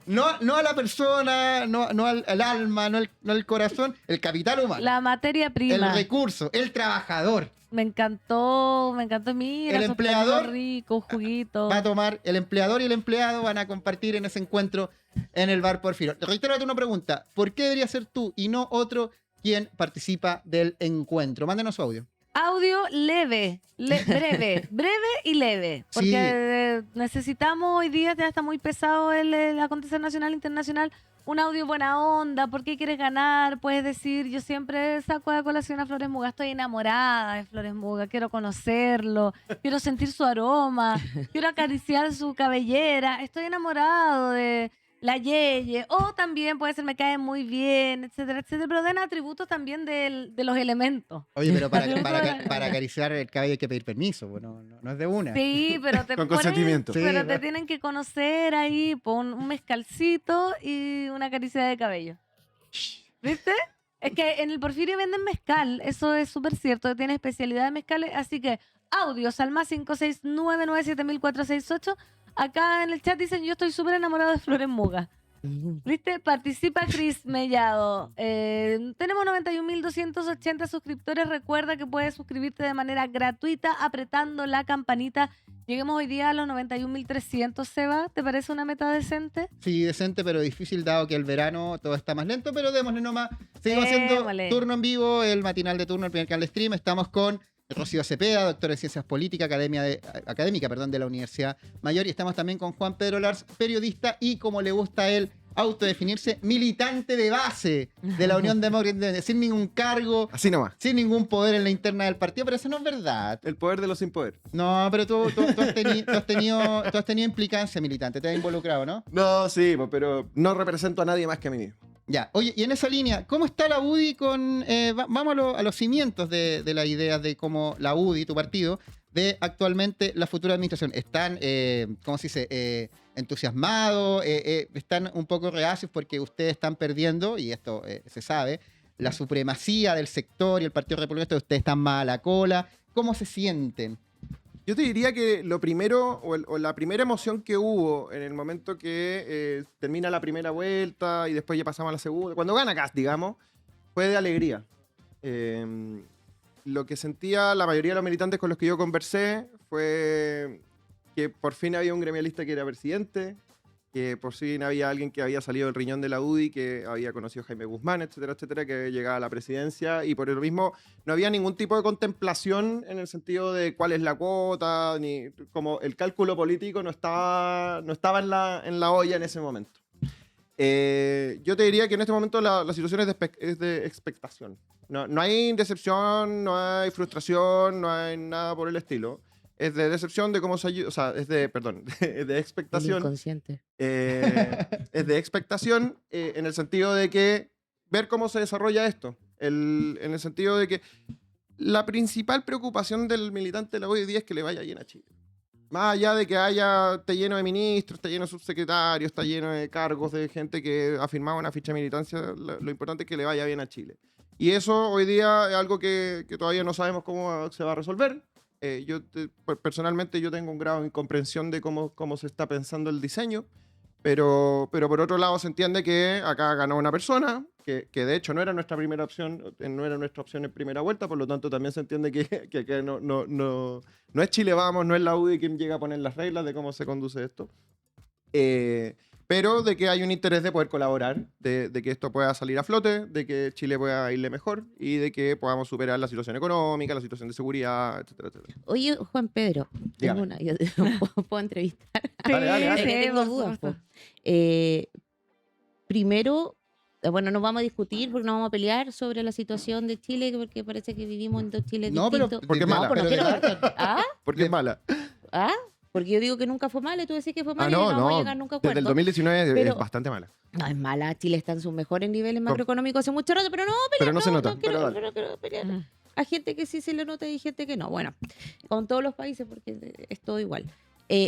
No a la persona, no al alma, no al corazón, el capital humano. La materia prima. El recurso, el trabajador. Me encantó. Mira, El esos empleador platos ricos, juguitos. Va a tomar, el empleador y el empleado van a compartir en ese encuentro en el Bar Porfirio. Reitero una pregunta. ¿Por qué debería ser tú y no otro quien participa del encuentro? Mándenos su audio. Audio breve y leve, porque necesitamos hoy día, ya está muy pesado el acontecer nacional e internacional, un audio buena onda, ¿por qué quieres ganar? Puedes decir, yo siempre saco a colación a Flores Muga, estoy enamorada de Flores Muga, quiero conocerlo, quiero sentir su aroma, quiero acariciar su cabellera, estoy enamorado de la Yeye, o también puede ser me cae muy bien, etcétera, etcétera, pero den atributos también de los elementos. Oye, pero para acariciar el cabello hay que pedir permiso, no es de una. Sí, pero te Con ponen- consentimiento. Sí, pero te ¿verdad? tienen que conocer ahí, pon un mezcalcito y una caricia de cabello. ¿Viste? Es que en el Porfirio venden mezcal, eso es súper cierto, tiene especialidad de mezcales, así que audios al más 569970468. Acá en el chat dicen, yo estoy súper enamorado de Flores Muga. ¿Viste? Participa Cris Mellado. Tenemos 91.280 suscriptores. Recuerda que puedes suscribirte de manera gratuita apretando la campanita. Lleguemos hoy día a los 91.300, Seba. ¿Te parece una meta decente? Sí, decente, pero difícil dado que el verano todo está más lento, pero démosle nomás. Seguimos haciendo Démosle. turno en vivo, el matinal de turno, el primer canal de stream. Estamos con Rocío Cepeda, doctora en Ciencias Políticas, académica de la Universidad Mayor. Y estamos también con Juan Pedro Lars, periodista y, como le gusta a él autodefinirse, militante de base de la Unión Demócrata, sin ningún cargo, Así nomás. sin ningún poder en la interna del partido. Pero eso no es verdad. El poder de los sin poder. No, pero tú has tenido implicancia militante, te has involucrado, ¿no? No, sí, pero no represento a nadie más que a mí mismo. Ya, oye, y en esa línea, ¿cómo está la UDI con... vamos a los cimientos de la idea de cómo la UDI, tu partido, de actualmente la futura administración. ¿Están, cómo se dice, entusiasmados? ¿Están un poco reacios porque ustedes están perdiendo, y esto se sabe, la supremacía del sector y el Partido Republicano, ustedes están más a la cola? ¿Cómo se sienten? Yo te diría que lo primero, o la primera emoción que hubo en el momento que termina la primera vuelta y después ya pasamos a la segunda, cuando gana Kast, digamos, fue de alegría. Lo que sentía la mayoría de los militantes con los que yo conversé fue que por fin había un gremialista que era presidente, que por fin había alguien que había salido del riñón de la UDI, que había conocido a Jaime Guzmán, etcétera, etcétera, que llegaba a la presidencia, y por lo mismo no había ningún tipo de contemplación en el sentido de cuál es la cuota, ni como el cálculo político no estaba en la olla en ese momento. Yo te diría que en este momento la situación es de expectación. No hay decepción, no hay frustración, no hay nada por el estilo. Es de decepción de cómo se ayuda, o sea, es de El expectación. inconsciente. Es de expectación en el sentido de que ver cómo se desarrolla esto. En el sentido de que la principal preocupación del militante de la hoy día es que le vaya bien a Chile. Más allá de que esté lleno de ministros, esté lleno de subsecretarios, está lleno de cargos de gente que ha firmado una ficha de militancia, lo importante es que le vaya bien a Chile. Y eso hoy día es algo que todavía no sabemos cómo se va a resolver. Personalmente yo tengo un grado de incomprensión de cómo se está pensando el diseño, pero por otro lado se entiende que acá ganó una persona, que de hecho no era nuestra primera opción, no era nuestra opción en primera vuelta, por lo tanto también se entiende que no es Chile Vamos, no es la UDI quien llega a poner las reglas de cómo se conduce esto. Pero de que hay un interés de poder colaborar, de que esto pueda salir a flote, de que Chile pueda irle mejor y de que podamos superar la situación económica, la situación de seguridad, etcétera, etcétera. Oye, Juan Pedro, tengo Dígame. yo puedo entrevistar. Dale, dale, dale. Es que tengo por dudas, supuesto. po. Primero, bueno, no vamos a discutir porque no vamos a pelear sobre la situación de Chile porque parece que vivimos en dos Chiles No, pero distintos. Porque es mala. pues no pero quiero- de- ¿Ah? Porque es mala. ¿Ah? Porque yo digo que nunca fue mala y tú decís que fue mala y No, no vamos a no. llegar nunca a Desde el acuerdo. 2019 Pero- es bastante mala. No, es mala. Chile está en sus mejores niveles macroeconómicos hace mucho rato, pero no vamos a pelear. Pero no se nota, No quiero, pero dale. no quiero pelear. Mm. Hay gente que sí se le nota y hay gente que no. Bueno, con todos los países porque es todo igual.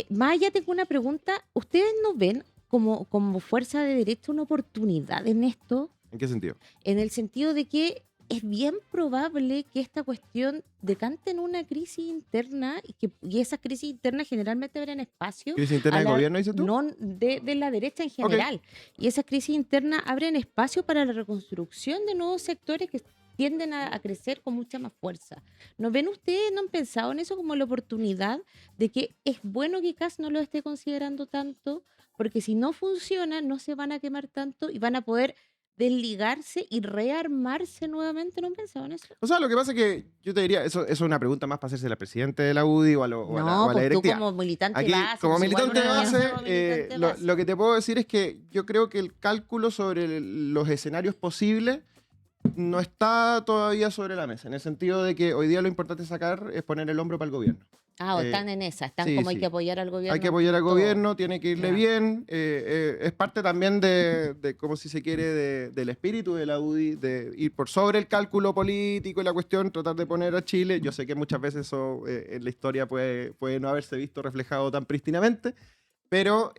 Más allá tengo una pregunta. ¿Ustedes no ven como fuerza de derecha una oportunidad en esto? ¿En qué sentido? En el sentido de que es bien probable que esta cuestión decante en una crisis interna y esas crisis internas generalmente abren espacio ¿Crisis interna a del la- gobierno, dices tú? no de la derecha en general. Y esas crisis internas abren espacio para la reconstrucción de nuevos sectores que tienden a crecer con mucha más fuerza. ¿No ven ustedes, no han pensado en eso como la oportunidad de que es bueno que Kast no lo esté considerando tanto? Porque si no funciona, no se van a quemar tanto y van a poder desligarse y rearmarse nuevamente. ¿No han pensado en eso? O sea, lo que pasa es que yo te diría, eso es una pregunta más para hacerse la presidente de la UDI o a la, o a No, la pues tú directiva. como militante Aquí, base. como pues igual militante uno base, como militante base. lo que te puedo decir es que yo creo que el cálculo sobre los escenarios posibles no está todavía sobre la mesa, en el sentido de que hoy día lo importante es poner el hombro para el gobierno. Ah, o están en esa, están sí, como hay sí. que apoyar al gobierno. Hay que apoyar al todo. gobierno, tiene que irle Ya. bien. Es parte también de como si se quiere, del espíritu de la UDI, de ir por sobre el cálculo político y la cuestión, tratar de poner a Chile. Yo sé que muchas veces eso en la historia puede no haberse visto reflejado tan prístinamente, pero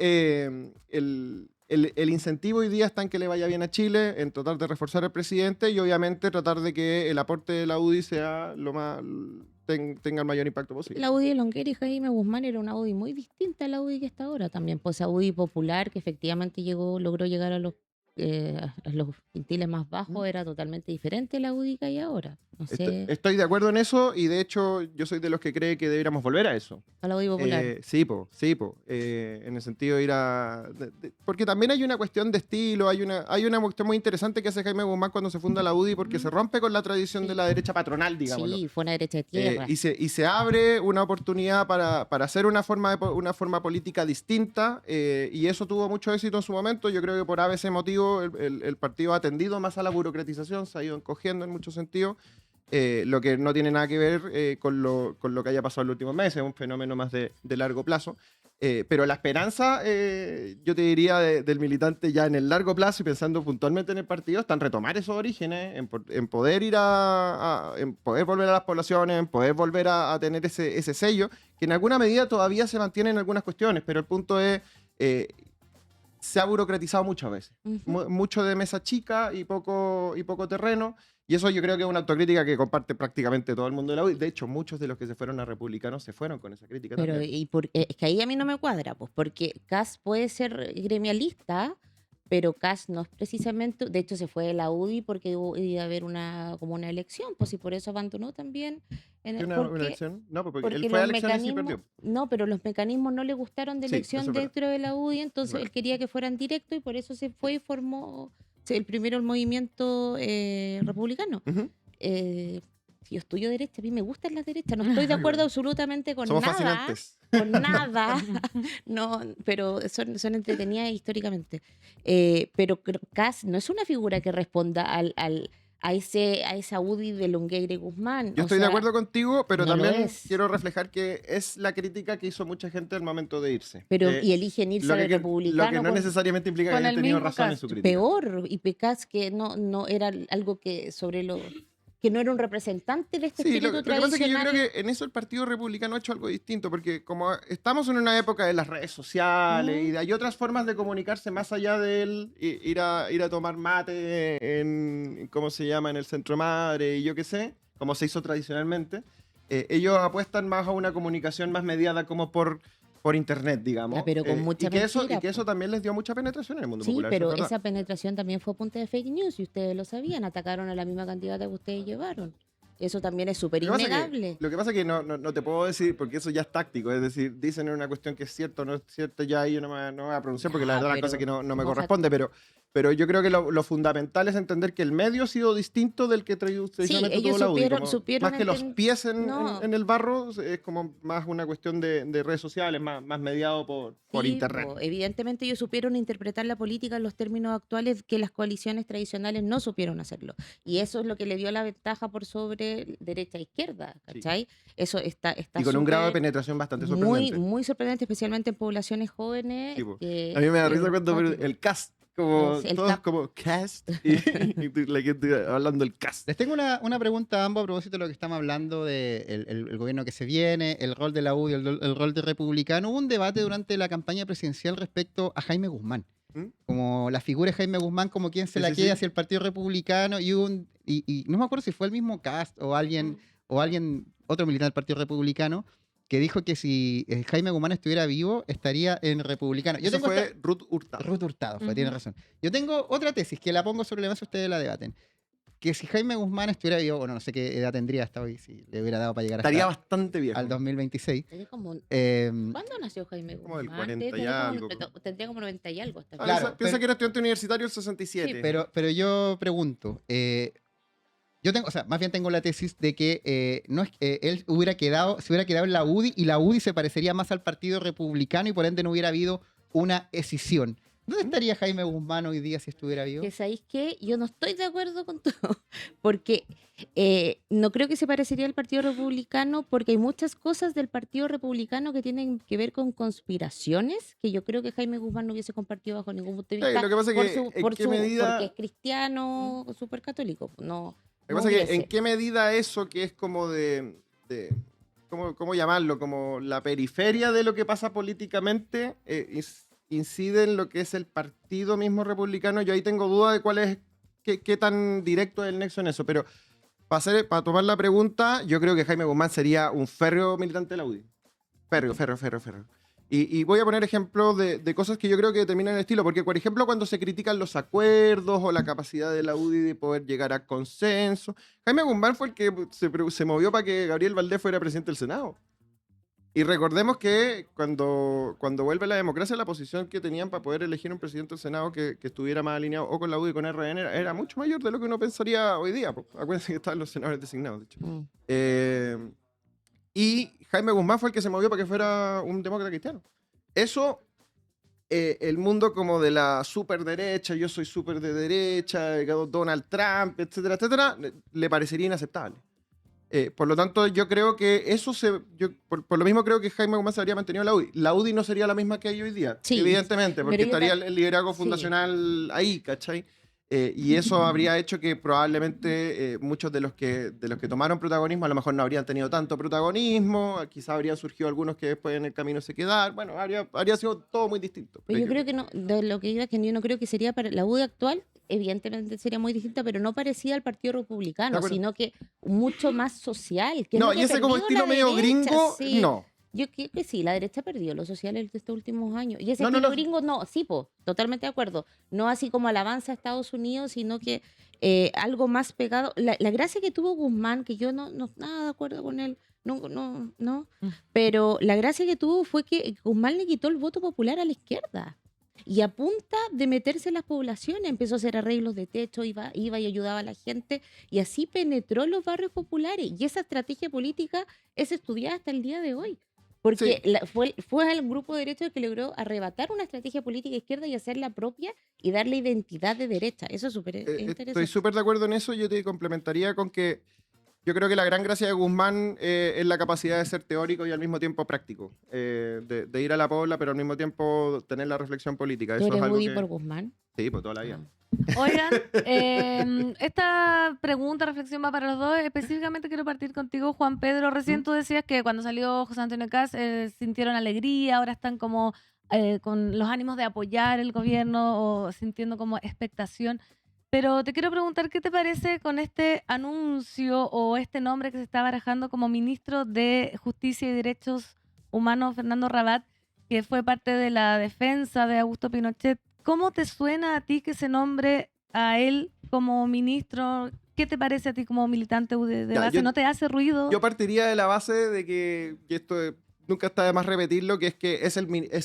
el incentivo hoy día está en que le vaya bien a Chile, en tratar de reforzar al presidente y obviamente tratar de que el aporte de la UDI sea tenga el mayor impacto posible. La UDI de Longueira y Jaime Guzmán era una UDI muy distinta a la UDI que está ahora también. Pues esa UDI popular que efectivamente logró llegar a los quintiles más bajos era totalmente diferente a la UDI que hay ahora. No sé, Estoy de acuerdo en eso y de hecho yo soy de los que cree que deberíamos volver a eso. a la UDI popular. Sí, en el sentido de ir porque también hay una cuestión de estilo, hay una cuestión muy interesante que hace Jaime Guzmán cuando se funda la UDI porque se rompe con la tradición de la derecha patronal, digámoslo. Sí, fue una derecha de tierra. Y se abre una oportunidad para hacer una forma política distinta y eso tuvo mucho éxito en su momento. Yo creo que por ese motivo el partido ha tendido más a la burocratización, se ha ido encogiendo en muchos sentidos. Lo que no tiene nada que ver con lo que haya pasado en los últimos meses, es un fenómeno más de largo plazo. Pero la esperanza, yo te diría, del militante ya en el largo plazo y pensando puntualmente en el partido, está en retomar esos orígenes, en poder ir en poder volver a las poblaciones, en poder volver a tener ese sello, que en alguna medida todavía se mantiene en algunas cuestiones, pero el punto es... se ha burocratizado muchas veces. Ujú. Mucho de mesa chica y poco terreno. Y eso yo creo que es una autocrítica que comparte prácticamente todo el mundo de la UDI. De hecho, muchos de los que se fueron a republicanos se fueron con esa crítica Pero también. es que ahí a mí no me cuadra, pues, porque Kast puede ser gremialista, pero Kast no es precisamente, de hecho se fue de la UDI porque iba a haber como una elección, pues y por eso abandonó también. ¿Tiene una porque- elección? No, porque porque él fue a los elecciones y mecanismos, perdió. no, pero los mecanismos no le gustaron de Sí, elección eso es verdad. dentro de la UDI, entonces Verdad. él quería que fueran directos y por eso se fue y formó el movimiento republicano. Ujú. Yo estudio derecha, a mí me gustan las derechas, no estoy de acuerdo absolutamente con Somos nada, fascinantes. con nada, no, pero son entretenidas históricamente. Pero Kast no es una figura que responda a esa UDI de Longueira y Guzmán. Yo o estoy de sea, acuerdo contigo, pero no lo también es. quiero reflejar que es la crítica que hizo mucha gente al momento de irse. Pero y eligen irse lo al que republicano no con- necesariamente implica que con hayan el tenido mismo razón en Kast. su crítica. peor, y Kast que no era algo que sobre lo que no era un representante de este Sí, espíritu lo que pasa es que yo tradicional. creo que en eso el Partido Republicano ha hecho algo distinto, porque como estamos en una época de las redes sociales y hay otras formas de comunicarse más allá del ir a tomar mate en, ¿cómo se llama?, en el Centro Madre y yo qué sé, como se hizo tradicionalmente, ellos apuestan más a una comunicación más mediada como por internet, digamos. Ya, pero con mucha y que eso, mentira, y que eso po. también les dio mucha penetración en el mundo Sí, popular. eso es pero verdad. esa penetración también fue a punta de fake news y ustedes lo sabían, atacaron a la misma candidata que ustedes llevaron. Eso también es súper innegable. Lo que pasa es que no te puedo decir, porque eso ya es táctico, es decir, dicen en una cuestión que es cierto o no es cierto, ya ahí yo no me voy a pronunciar porque la Ah, verdad la pero cosa que no me ojalá- corresponde, pero yo creo que lo fundamental es entender que el medio ha sido distinto del que tradicionalmente ellos tuvo la UDI, como supieron más que los pies No. en el barro, es como más una cuestión de redes sociales, más mediado por Sí, internet. po, evidentemente ellos supieron interpretar la política en los términos actuales que las coaliciones tradicionales no supieron hacerlo. Y eso es lo que le dio la ventaja por sobre derecha e izquierda, Sí. ¿cachai? Eso está Y con un grado de súper- penetración bastante muy, sorprendente. muy sorprendente, especialmente en poblaciones jóvenes. Sí, po. que A mí me da es risa cuando cuático. el cast, como Es el todos cap. como cast, y la gente hablando del cast. Les tengo una pregunta a ambos a propósito de lo que estamos hablando del el gobierno que se viene, el rol de la UDI, el rol de Republicano. Hubo un debate durante la campaña presidencial respecto a Jaime Guzmán. ¿Mm? Como la figura de Jaime Guzmán, como quien se Sí, la sí, queda sí. hacia el Partido Republicano. Y no me acuerdo si fue el mismo Cast o alguien, otro militar del Partido Republicano, que dijo que si Jaime Guzmán estuviera vivo, estaría en Republicano. Eso tengo fue Ruth Hurtado. Ruth Hurtado, Ujú. tiene razón. Yo tengo otra tesis que la pongo sobre la mesa, ustedes la debaten. Que si Jaime Guzmán estuviera vivo, bueno, no sé qué edad tendría hasta hoy, si le hubiera dado para llegar Estaría hasta bastante viejo. al 2026. Tenía como- em, ¿Cuándo nació Jaime Como del Guzmán? 40 y Tendría algo. tendría como 90 y algo. Hasta Claro, Piensa pero- que era estudiante universitario el 67. Sí, pero yo pregunto, yo tengo, o sea, más bien tengo la tesis de que no es él se hubiera quedado en la UDI y la UDI se parecería más al Partido Republicano y por ende no hubiera habido una escisión. ¿Dónde estaría Jaime Guzmán hoy día si estuviera vivo? Que sabéis que yo no estoy de acuerdo con todo, porque no creo que se parecería al Partido Republicano, porque hay muchas cosas del Partido Republicano que tienen que ver con conspiraciones, que yo creo que Jaime Guzmán no hubiese compartido bajo ningún punto de Sí, vista, lo que pasa es por que su- en por qué su- medida- porque es cristiano, súper católico. No, Lo que no pasa es que hubiese. en qué medida eso que es como ¿cómo llamarlo? Como la periferia de lo que pasa políticamente incide en lo que es el partido mismo republicano. Yo ahí tengo duda de cuál es, qué tan directo es el nexo en eso, pero para tomar la pregunta, yo creo que Jaime Guzmán sería un férreo militante de la UDI. Férreo. Y voy a poner ejemplos de cosas que yo creo que determinan el estilo, porque por ejemplo cuando se critican los acuerdos o la capacidad de la UDI de poder llegar a consenso, Jaime Guzmán fue el que se movió para que Gabriel Valdés fuera presidente del Senado. Y recordemos que cuando vuelve la democracia, la posición que tenían para poder elegir un presidente del Senado que estuviera más alineado o con la UDI o con RN era mucho mayor de lo que uno pensaría hoy día. Po. Acuérdense que estaban los senadores designados, de hecho. Y Jaime Guzmán fue el que se movió para que fuera un demócrata cristiano. Eso, el mundo como de la superderecha, yo soy súper de derecha, Donald Trump, etcétera, etcétera, le parecería inaceptable. Por lo tanto, yo creo que eso por lo mismo creo que Jaime Guzmán se habría mantenido en la UDI. La UDI no sería la misma que hay hoy día, Sí, evidentemente, porque pero yo estaría ta- el liderazgo sí. fundacional ahí, ¿cachai? Y eso habría hecho que probablemente muchos de los que tomaron protagonismo a lo mejor no habrían tenido tanto protagonismo, quizá habrían surgido algunos que después en el camino se quedaron, bueno, habría sido todo muy distinto. Pero yo creo que no, de lo que iba, que yo no creo que sería para la UDI actual, evidentemente sería muy distinta, pero no parecida al Partido De Republicano, acuerdo. sino que mucho más social. Que es No, lo que y ese como perdió estilo la medio derecha, gringo, sí. no. Yo creo que sí, la derecha perdió los sociales de estos últimos años. Y ese No, no, estilo no. gringo, no, sí, totalmente de acuerdo. No así como alabanza a Estados Unidos, sino que algo más pegado. La gracia que tuvo Guzmán, que yo no nada de acuerdo con él, no. Pero la gracia que tuvo fue que Guzmán le quitó el voto popular a la izquierda. Y a punta de meterse en las poblaciones, empezó a hacer arreglos de techo, iba y ayudaba a la gente, y así penetró los barrios populares. Y esa estrategia política es estudiada hasta el día de hoy. Porque fue el grupo de derecha el que logró arrebatar una estrategia política izquierda y hacerla propia y darle identidad de derecha. Eso es súper interesante. Estoy súper de acuerdo en eso. Yo te complementaría con que yo creo que la gran gracia de Guzmán es la capacidad de ser teórico y al mismo tiempo práctico. De ir a la pobla, pero al mismo tiempo tener la reflexión política. ¿Tú Eso es eres algo Woody que... por Guzmán? Sí, pues toda la vida. Oigan, esta pregunta, reflexión va para los dos. Específicamente quiero partir contigo, Juan Pedro. Recién tú decías que cuando salió José Antonio Kast sintieron alegría, ahora están como con los ánimos de apoyar el gobierno o sintiendo como expectación. Pero te quiero preguntar, ¿qué te parece con este anuncio o este nombre que se está barajando como ministro de Justicia y Derechos Humanos, Fernando Rabat, que fue parte de la defensa de Augusto Pinochet? ¿Cómo te suena a ti que se nombre a él como ministro? ¿Qué te parece a ti como militante de Ya, base? ¿No te hace ruido? Yo partiría de la base de que, y esto nunca está de más repetirlo, que es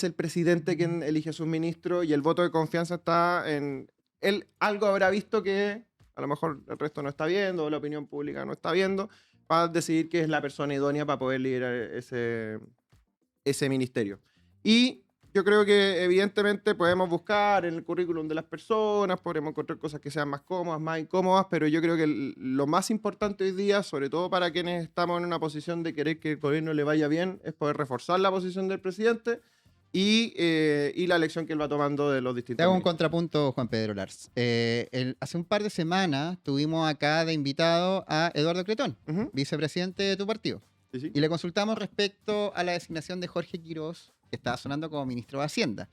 el presidente quien elige a sus ministros y el voto de confianza está en... Él algo habrá visto que a lo mejor el resto no está viendo, o la opinión pública no está viendo, para decidir que es la persona idónea para poder liderar ese ministerio. Y yo creo que evidentemente podemos buscar en el currículum de las personas, podremos encontrar cosas que sean más cómodas, más incómodas, pero yo creo que lo más importante hoy día, sobre todo para quienes estamos en una posición de querer que el gobierno le vaya bien, es poder reforzar la posición del presidente y la elección que él va tomando de los Te distintos hago un ministros. contrapunto, Juan Pedro Lars. Hace un par de semanas tuvimos acá de invitado a Eduardo Cretón, Ujú, vicepresidente de tu partido. sí, sí. Y le consultamos respecto a la designación de Jorge Quirós, que estaba sonando como ministro de Hacienda.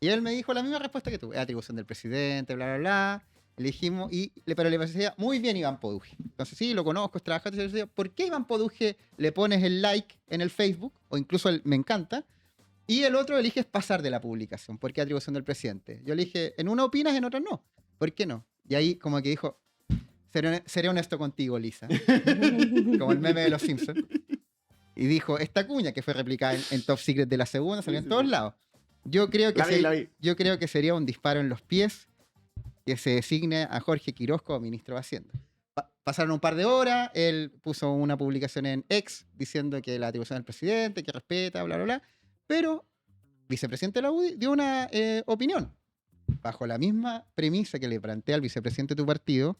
Y él me dijo la misma respuesta que tú. Es atribución del presidente, bla, bla, bla. Elegimos, pero le parecía muy bien Iván Poduje. Entonces sí, lo conozco, es trabajador. Y yo le decía, ¿por qué Iván Poduje le pones el like en el Facebook? O incluso el me encanta. Y el otro eliges pasar de la publicación, porque es atribución del presidente. Yo le dije, en una opinas, en otra no. ¿Por qué no? Y ahí como que dijo, seré honesto contigo, Lisa. Como el meme de los Simpsons. Y dijo, esta cuña que fue replicada en Top Secret de la segunda, salió Sí, en todos sí. lados. Yo creo que La vi. yo creo que sería un disparo en los pies que se designe a Jorge Quirós como ministro de Hacienda. Pasaron un par de horas, él puso una publicación en X diciendo que la atribución del presidente, que respeta, bla, bla, bla. Pero vicepresidente de la UDI dio una opinión. Bajo la misma premisa que le plantea al vicepresidente de tu partido,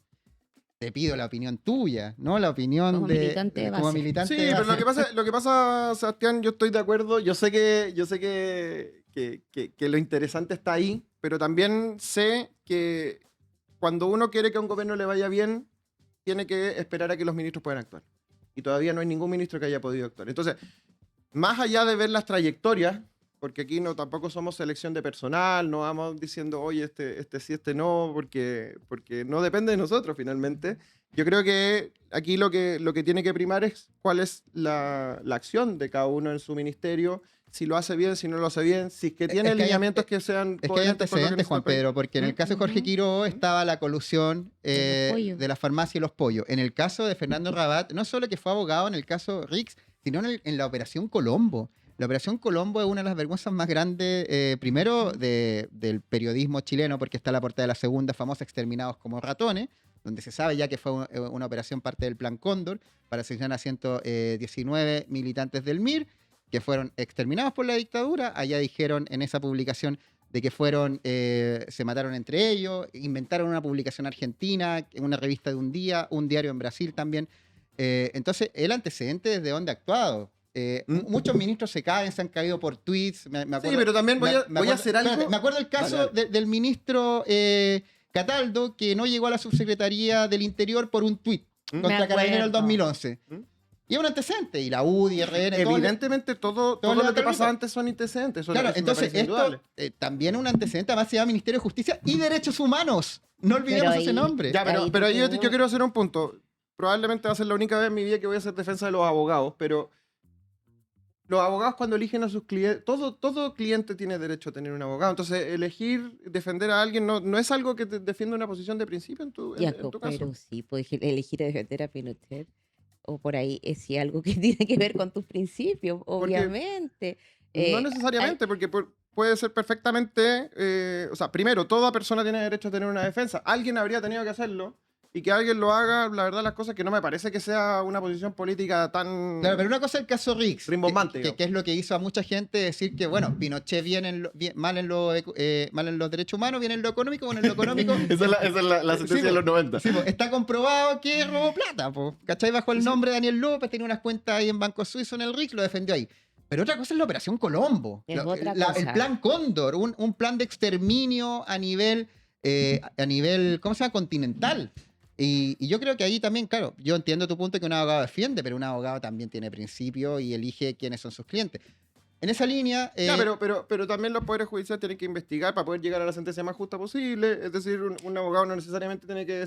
te pido la opinión tuya, ¿no? La opinión Como militante de como base. militante Sí, de pero base. lo que pasa, Sebastián, yo estoy de acuerdo. Yo sé que lo interesante está ahí, pero también sé que cuando uno quiere que a un gobierno le vaya bien, tiene que esperar a que los ministros puedan actuar. Y todavía no hay ningún ministro que haya podido actuar. Entonces, más allá de ver las trayectorias, porque aquí no tampoco somos selección de personal, no vamos diciendo, oye, este sí, este no, porque no depende de nosotros finalmente. Yo creo que aquí lo que tiene que primar es cuál es la acción de cada uno en su ministerio, si lo hace bien, si no lo hace bien, si es que tiene Es que hay- lineamientos que sean Es que hay coherentes con lo que antecedentes, necesita Juan el país. Pedro, porque en el caso de Jorge Ujú. Quirós estaba la colusión De los pollos. de la farmacia y los pollos. En el caso de Fernando Rabat, no solo que fue abogado en el caso Rix, sino en la Operación Colombo. La Operación Colombo es una de las vergüenzas más grandes, primero, del periodismo chileno, porque está la portada de la segunda famosa, Exterminados como ratones, donde se sabe ya que fue una operación parte del Plan Cóndor para asesinar a 119 militantes del MIR, que fueron exterminados por la dictadura. Allá dijeron en esa publicación de que se mataron entre ellos, inventaron una publicación argentina, una revista de un día, un diario en Brasil también. Entonces, el antecedente desde dónde ha actuado. Muchos ministros se caen, se han caído por tweets. Me Sí, acuerdo, pero también voy a hacer algo. espérate, me acuerdo el caso Dale, dale. del ministro Cataldo, que no llegó a la subsecretaría del Interior por un tuit Me contra Carabineros el acuerdo. 2011. ¿Mm? Y es un antecedente. Y la UDI, RN, todo Evidentemente, todo todo lo lo que que pasa hizo. antes son antecedentes. Eso Claro, me entonces parece indudable. esto también es un antecedente, además se llama Ministerio de Justicia y Derechos Humanos. No olvidemos Pero ese ahí- nombre. Ya, Ahí pero yo tengo- quiero hacer un punto. Probablemente va a ser la única vez en mi vida que voy a hacer defensa de los abogados, pero los abogados cuando eligen a sus clientes, todo cliente tiene derecho a tener un abogado. Entonces, elegir defender a alguien no es algo que te defienda una posición de principio en tu Jaco, caso. pero sí, puedes elegir defender a Pinochet. O por ahí es sí algo que tiene que ver con tus principios, obviamente. No necesariamente, porque puede ser perfectamente, o sea, primero, toda persona tiene derecho a tener una defensa. Alguien habría tenido que hacerlo y que alguien lo haga, la verdad, las cosas que no me parece que sea una posición política tan... Claro, pero una cosa es el caso Rix, Rimbombante, que digamos. es lo que hizo a mucha gente decir que, bueno, Pinochet mal en los derechos humanos, bien en lo económico, bueno, en lo económico Esa es la sentencia sentencia de los 90. sí, po, está comprobado que robó plata, po, ¿cachai? Bajo el nombre de Daniel López, tenía unas cuentas ahí en Banco Suizo en el Rix, lo defendió ahí. Pero otra cosa es la Operación Colombo, Es otra el cosa. plan Cóndor, un plan de exterminio a nivel a nivel, ¿cómo se llama? Continental. Y yo creo que ahí también, claro, yo entiendo tu punto que un abogado defiende, pero un abogado también tiene principios y elige quiénes son sus clientes. En esa línea, Ya, pero también los poderes judiciales tienen que investigar para poder llegar a la sentencia más justa posible. Es decir, un abogado no necesariamente tiene que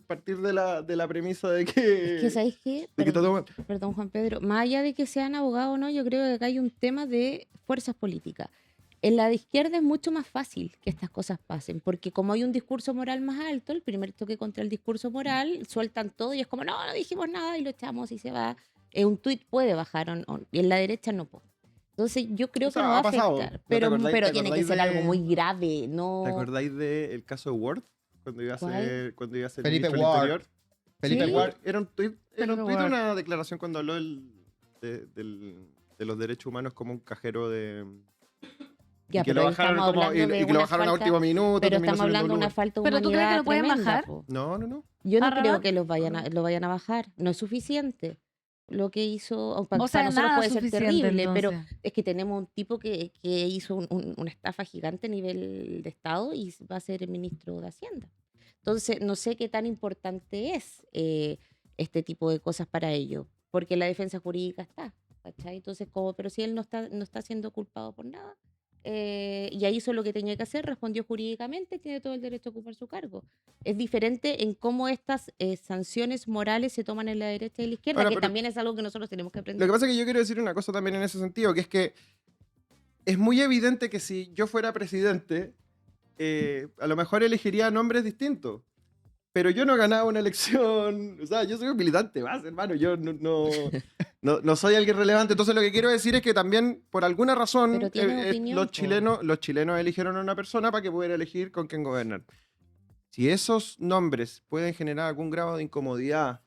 partir de la premisa de Es que, que, ¿sabéis qué? de que todo... Perdón, Juan Pedro. Más allá de que sean abogados o no, yo creo que acá hay un tema de fuerzas políticas. En la de izquierda es mucho más fácil que estas cosas pasen, porque como hay un discurso moral más alto, el primer toque contra el discurso moral, sueltan todo y es como, no dijimos nada y lo echamos y se va. Un tuit puede bajar y en la derecha no puede. Entonces yo creo O sea, que no va a ha pasado. afectar, ¿No te pero acordáis tiene que ser algo de- muy grave, no... ¿Te acordáis del caso de Ward? Cuando iba a ¿Cuál? ser Felipe ministro del Ward. Interior. Felipe ¿Sí? Ward, Era un tuit, Felipe Ward. una declaración cuando habló de los derechos humanos como un cajero de... Ya, y que pero lo ahí bajaron, estamos como, hablando de y que lo una bajaron a falta- último minuto. Pero terminó estamos subiendo hablando de una Lugar. falta de ¿Pero tú crees que humanidad lo pueden tremenda, bajar? po. No, no, no. Yo no ¿Ah, creo Rafa? que lo vayan a bajar. No es suficiente lo que hizo. Para O sea, nosotros nada puede ser suficiente, terrible, pero entonces. es que tenemos un tipo que hizo una estafa gigante a nivel de Estado y va a ser el ministro de Hacienda. Entonces, no sé qué tan importante es este tipo de cosas para ellos, porque la defensa jurídica está, ¿cachai? Entonces, pero si él no está siendo culpado por nada, y ahí hizo lo que tenía que hacer, respondió jurídicamente, tiene todo el derecho a ocupar su cargo. Es diferente en cómo estas sanciones morales se toman en la derecha y en la izquierda, Ahora, que pero- también es algo que nosotros tenemos que Lo aprender. que pasa es que yo quiero decir una cosa también en ese sentido, que es que es muy evidente que si yo fuera presidente, a lo mejor elegiría nombres distintos. Pero yo no he ganado una elección. O sea, yo soy un militante más, hermano. Yo no soy alguien relevante. Entonces, lo que quiero decir es que también, por alguna razón, Pero tiene opinión, los po. chilenos eligieron a una persona para que pudiera elegir con quién gobernar. Si esos nombres pueden generar algún grado de incomodidad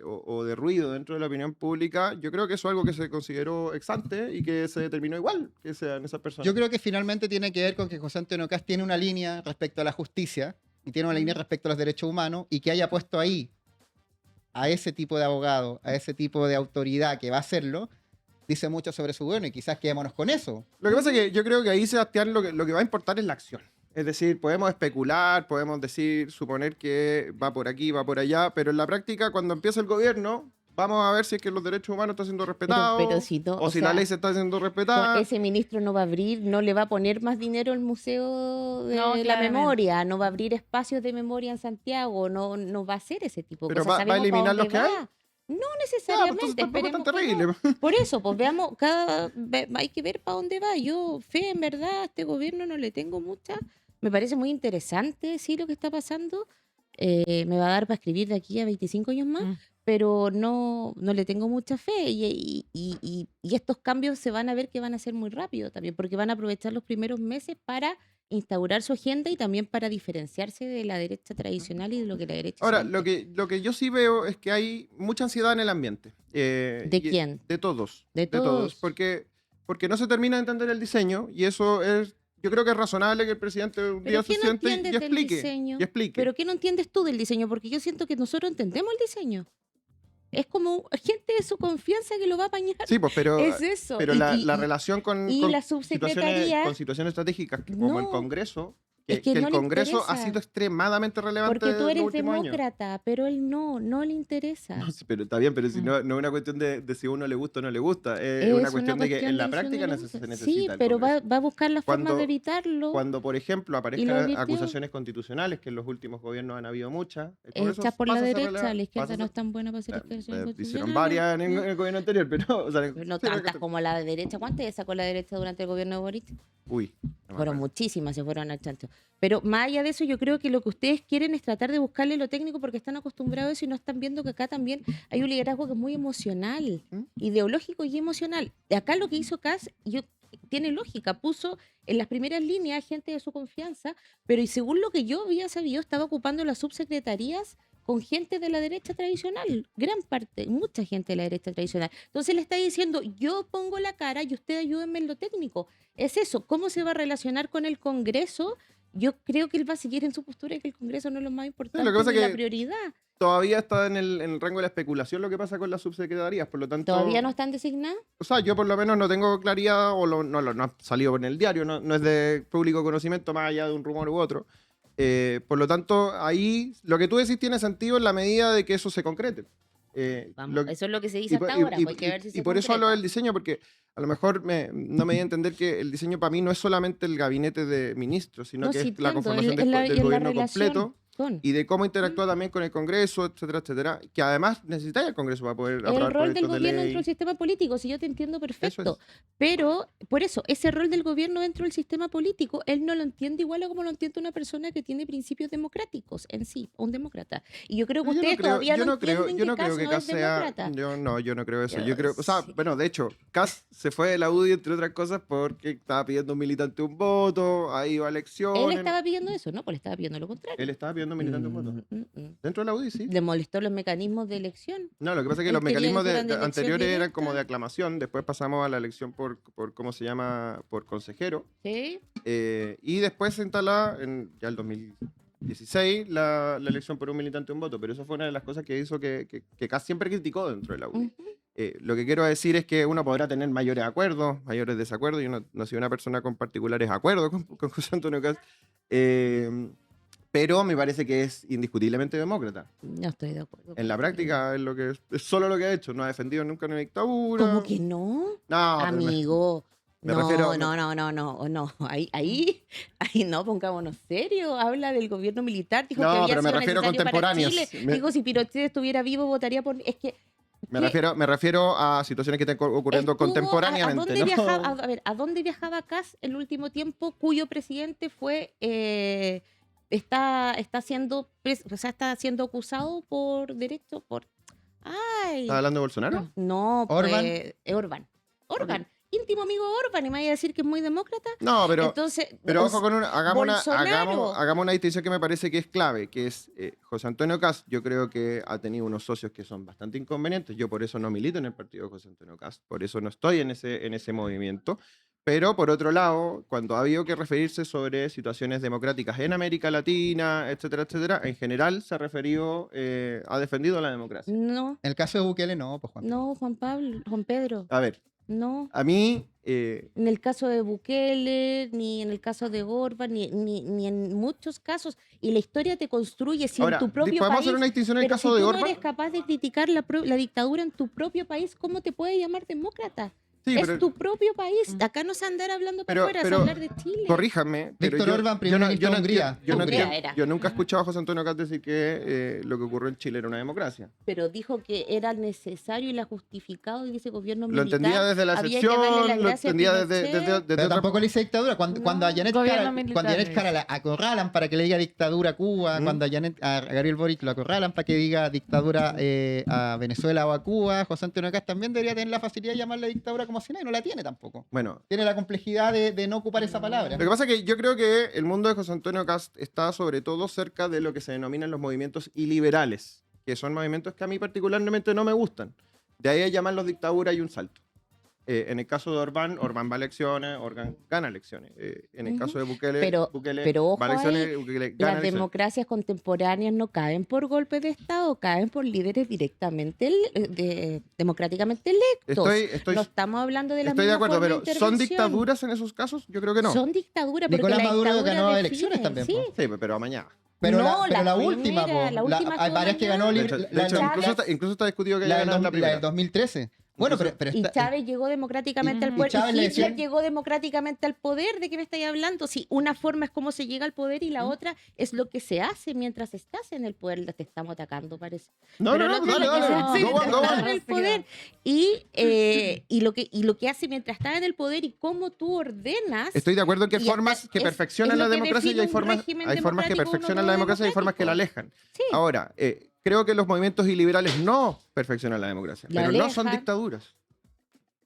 o de ruido dentro de la opinión pública, yo creo que eso es algo que se consideró ex ante y que se determinó igual que sean esas personas. yo creo que finalmente tiene que ver con que José Antonio Kast tiene una línea respecto a la justicia y tiene una línea respecto a los derechos humanos y que haya puesto ahí a ese tipo de abogado, a ese tipo de autoridad que va a hacerlo, dice mucho sobre su gobierno y quizás quedémonos con eso. Lo que pasa es que yo creo que ahí, Sebastián, lo que va a importar es la acción. Es decir, podemos especular, podemos suponer que va por aquí, va por allá, pero en la práctica, cuando empieza el gobierno, vamos a ver si es que los derechos humanos están siendo respetados, Pero si no, o o si sea, la ley se está siendo Con respetada. ese ministro no va a abrir, no le va a poner más dinero al Museo de No, la claramente. Memoria, no va a abrir espacios de memoria en Santiago, no va a hacer ese tipo de Pero cosas. va a Sabemos pa' eliminar los dónde que hay. va. No Ah, pues necesariamente, entonces tampoco es tan esperemos que no. terrible. Por eso, pues veamos, hay que ver para dónde va. Yo, fe, en verdad, a este gobierno no le tengo mucha. Me parece muy interesante, sí, lo que está pasando. Me va a dar para escribir de aquí a 25 años más, Mm. pero no le tengo mucha fe. Y estos cambios se van a ver que van a ser muy rápido también, porque van a aprovechar los primeros meses para instaurar su agenda y también para diferenciarse de la derecha tradicional y de lo que la derecha Ahora, siente. lo que yo sí veo es que hay mucha ansiedad en el ambiente. ¿De quién? De todos. De todos. Porque no se termina de entender el diseño y eso es, yo creo que es razonable que el presidente un ¿Pero día qué se no siente entiendes y del explique. diseño? Y explique. ¿Pero qué no entiendes tú del diseño? Porque yo siento que nosotros entendemos el diseño. Es como gente de su confianza que lo va a apañar. Sí, pues, pero, Es eso. pero la relación con la subsecretaría situaciones estratégicas como el no, Congreso, es que que no el le Congreso ha interesa. sido extremadamente relevante Porque tú en los eres últimos años. demócrata, pero él no le interesa. No, sí, pero está bien, pero si Mm. no es una cuestión de si a uno le gusta o no le gusta. Es Es una cuestión de que en la de que si práctica uno le se gusta. necesita Sí, el pero Congreso. va a buscar la forma Cuando- de evitarlo. Cuando, por ejemplo, lo aparezcan advirtió. acusaciones constitucionales, que en los últimos gobiernos han habido muchas, el Congreso Hechas por la pasa a ser derecha, relevante, la izquierda pasa a no ser- es tan buena para hacer eh, expresiones hicieron constitucionales. varias en el gobierno anterior, pero... o sea, Pero no sí, creo que- tantas como la derecha. ¿Cuántas sacó la derecha durante el gobierno de Boric? Uy, no me Fueron acuerdo. muchísimas, se fueron al chancho. Pero más allá de eso, yo creo que lo que ustedes quieren es tratar de buscarle lo técnico porque están acostumbrados a eso y no están viendo que acá también hay un liderazgo que es muy emocional, ¿Mm? ideológico y emocional. Acá lo que hizo Kass tiene lógica, puso en las primeras líneas gente de su confianza, pero y según lo que yo había sabido, estaba ocupando las subsecretarías con gente de la derecha tradicional, gran parte, mucha gente de la derecha tradicional. Entonces le está diciendo, yo pongo la cara y usted ayúdenme en lo técnico. Es eso, ¿cómo se va a relacionar con el Congreso? Yo creo que él va a seguir en su postura de que el Congreso no es lo más importante, pasa ni es la que prioridad. Todavía está en el rango de la especulación lo que pasa con las subsecretarías, por lo tanto... ¿Todavía no están designadas? O sea, yo por lo menos no tengo claridad, no ha salido en el diario, no es de público conocimiento más allá de un rumor u otro. Por lo tanto, ahí lo que tú decís tiene sentido en la medida de que eso se concrete. Vamos, eso es lo que se dice y, hasta y- ahora, y- pues hay que ver si y se por eso hablo concreta. del diseño, porque a lo mejor no me di a entender que el diseño para mí no es solamente el gabinete de ministros, sino No, que sí es la entiendo, conformación es la- del y es la gobierno relación completo con. y de cómo interactúa también con el Congreso, etcétera, etcétera. Que además necesita el Congreso para poder El aprobar rol del proyectos de gobierno dentro del ley. sistema político, si yo te entiendo perfecto. es. Pero, por eso, ese rol del gobierno dentro del sistema político, él no lo entiende igual a como lo entiende una persona que tiene principios democráticos en sí, un demócrata. Y yo creo que ustedes todavía no entienden yo no que creo Kast que no Kast es sea. demócrata. Yo no creo eso. Yo Yo creo, o sea, sí. bueno, de hecho, Kast se fue de la UDI, entre otras cosas, porque estaba pidiendo a un militante un voto, ahí iba a Él elecciones. estaba pidiendo eso, ¿no? Pues le estaba pidiendo lo contrario. Él estaba pidiendo a un militante un voto. Mm. Dentro de la UDI, sí. Le molestó los mecanismos de elección. No, lo que pasa es que Él los quería que mecanismos fueran de elección anteriores eran directa. como de aclamación, después pasamos a la elección por ¿cómo se llama? Por consejero, ¿Sí? y después se instala, ya el 2016, la elección por un militante un voto, pero eso fue una de las cosas que hizo que Kast siempre criticó dentro de la UDI. Ujú. Lo que quiero decir es que uno podrá tener mayores acuerdos, mayores desacuerdos, yo no soy una persona con particulares acuerdos con José Antonio Kast, pero me parece que es indiscutiblemente demócrata. No estoy de acuerdo. En la contigo. práctica es solo lo que ha hecho, no ha defendido nunca una dictadura. ¿Cómo que no? No, pero Amigo. me No, refiero- no. Ahí no, pongámonos serio. Habla del gobierno militar. Dijo No, que había pero me sido refiero a necesario para contemporáneas. Chile. Dijo, si Pinochet estuviera vivo, votaría por. Es que. me refiero a situaciones que están ocurriendo contemporáneamente. ¿A dónde ¿no? viajaba, a ver, ¿a dónde viajaba Kast el último tiempo, cuyo presidente fue. Está siendo acusado por derecho. Ay. ¿Estás hablando de Bolsonaro? No, Orbán. pues. Orbán. Íntimo amigo de Orbán, y me vaya a decir que es muy demócrata. No, pero Entonces, ojo con Bolsonaro. hagamos una distinción que me parece que es clave, que es José Antonio Kast. Yo creo que ha tenido unos socios que son bastante inconvenientes. Yo por eso no milito en el partido de José Antonio Kast, por eso no estoy en ese movimiento. Pero por otro lado, cuando ha habido que referirse sobre situaciones democráticas en América Latina, etcétera, etcétera, en general se ha referido, ha defendido la democracia. No, En el caso de Bukele, no, pues Juan. no, Juan Pedro, A ver, no. a mí, En el caso de Bukele, ni en el caso de Orbán, ni en muchos casos. Y la historia te construye si ahora, en tu propio ¿podemos país. hacer una distinción en el Pero caso si de tú Orbán? no eres capaz de criticar la dictadura en tu propio país, ¿cómo te puedes llamar demócrata? Sí, es pero- tu propio país. Acá no se andar hablando para Pero- afuera, pero- es hablar de Chile. Corríjame, pero Víctor Orbán, primer ministro de Hungría. Hungría era. yo nunca he escuchado a José Antonio Kast decir que lo que ocurrió en Chile era una democracia. Pero dijo que era necesario y la justificado y ese gobierno Lo militar. entendía desde la había que darle excepción, las lo gracias a entendía desde Pinochet. Pero otra- tampoco le dice dictadura. Cuando a Janet Gobierno Jara, militar, cuando a Janet dice. Jara la acorralan para que le diga dictadura a Cuba, Mm. cuando a Gabriel Boric lo acorralan para que diga dictadura a Venezuela o a Cuba, José Antonio Kast también debería tener la facilidad de llamarle dictadura como si no, y no la tiene tampoco. Bueno, Tiene la complejidad de no ocupar esa palabra. lo que pasa es que yo creo que el mundo de José Antonio Kast está sobre todo cerca de lo que se denominan los movimientos iliberales, que son movimientos que a mí particularmente no me gustan. De ahí a llamarlos dictadura hay un salto. En el caso de Orbán va a elecciones, Orbán gana elecciones. En el Ujú. caso de Bukele, Pero ojo va a elecciones, ahí, Bukele gana Las elecciones. democracias contemporáneas no caen por golpe de Estado, caen por líderes directamente, democráticamente electos. Estoy No estamos hablando de la de misma acuerdo, forma de pero ¿son intervención. dictaduras en esos casos? Yo creo que no. Son dictaduras porque Nicolás la Maduro dictadura ganó define, elecciones también, sí. po. Sí, pero mañana. Pero, No, la la última, primera, po. la última hay varias que ganó De libre. hecho, La, Chávez- incluso está discutido que la haya del ganado la la primera. del 2013. Bueno, pero Y está- Chávez llegó democráticamente al y poder. Chávez Y le Hitler decían- llegó democráticamente al poder. ¿De qué me estáis hablando? Si una forma es cómo se llega al poder y la otra es lo que se hace mientras estás en el poder. Te estamos atacando, parece. No, Pero no, lo no, que dale, lo que se dale. hace Go on, mientras go on. estás en el poder. Y lo que hace mientras estás en el poder y cómo tú ordenas. Estoy de acuerdo en que hay Y formas que es perfeccionan lo la que democracia y define hay un formas régimen que democrático, uno perfeccionan no la democracia y hay formas que la alejan. Sí. Ahora, creo que los movimientos iliberales no perfeccionan la democracia, La pero no son alejan. dictaduras.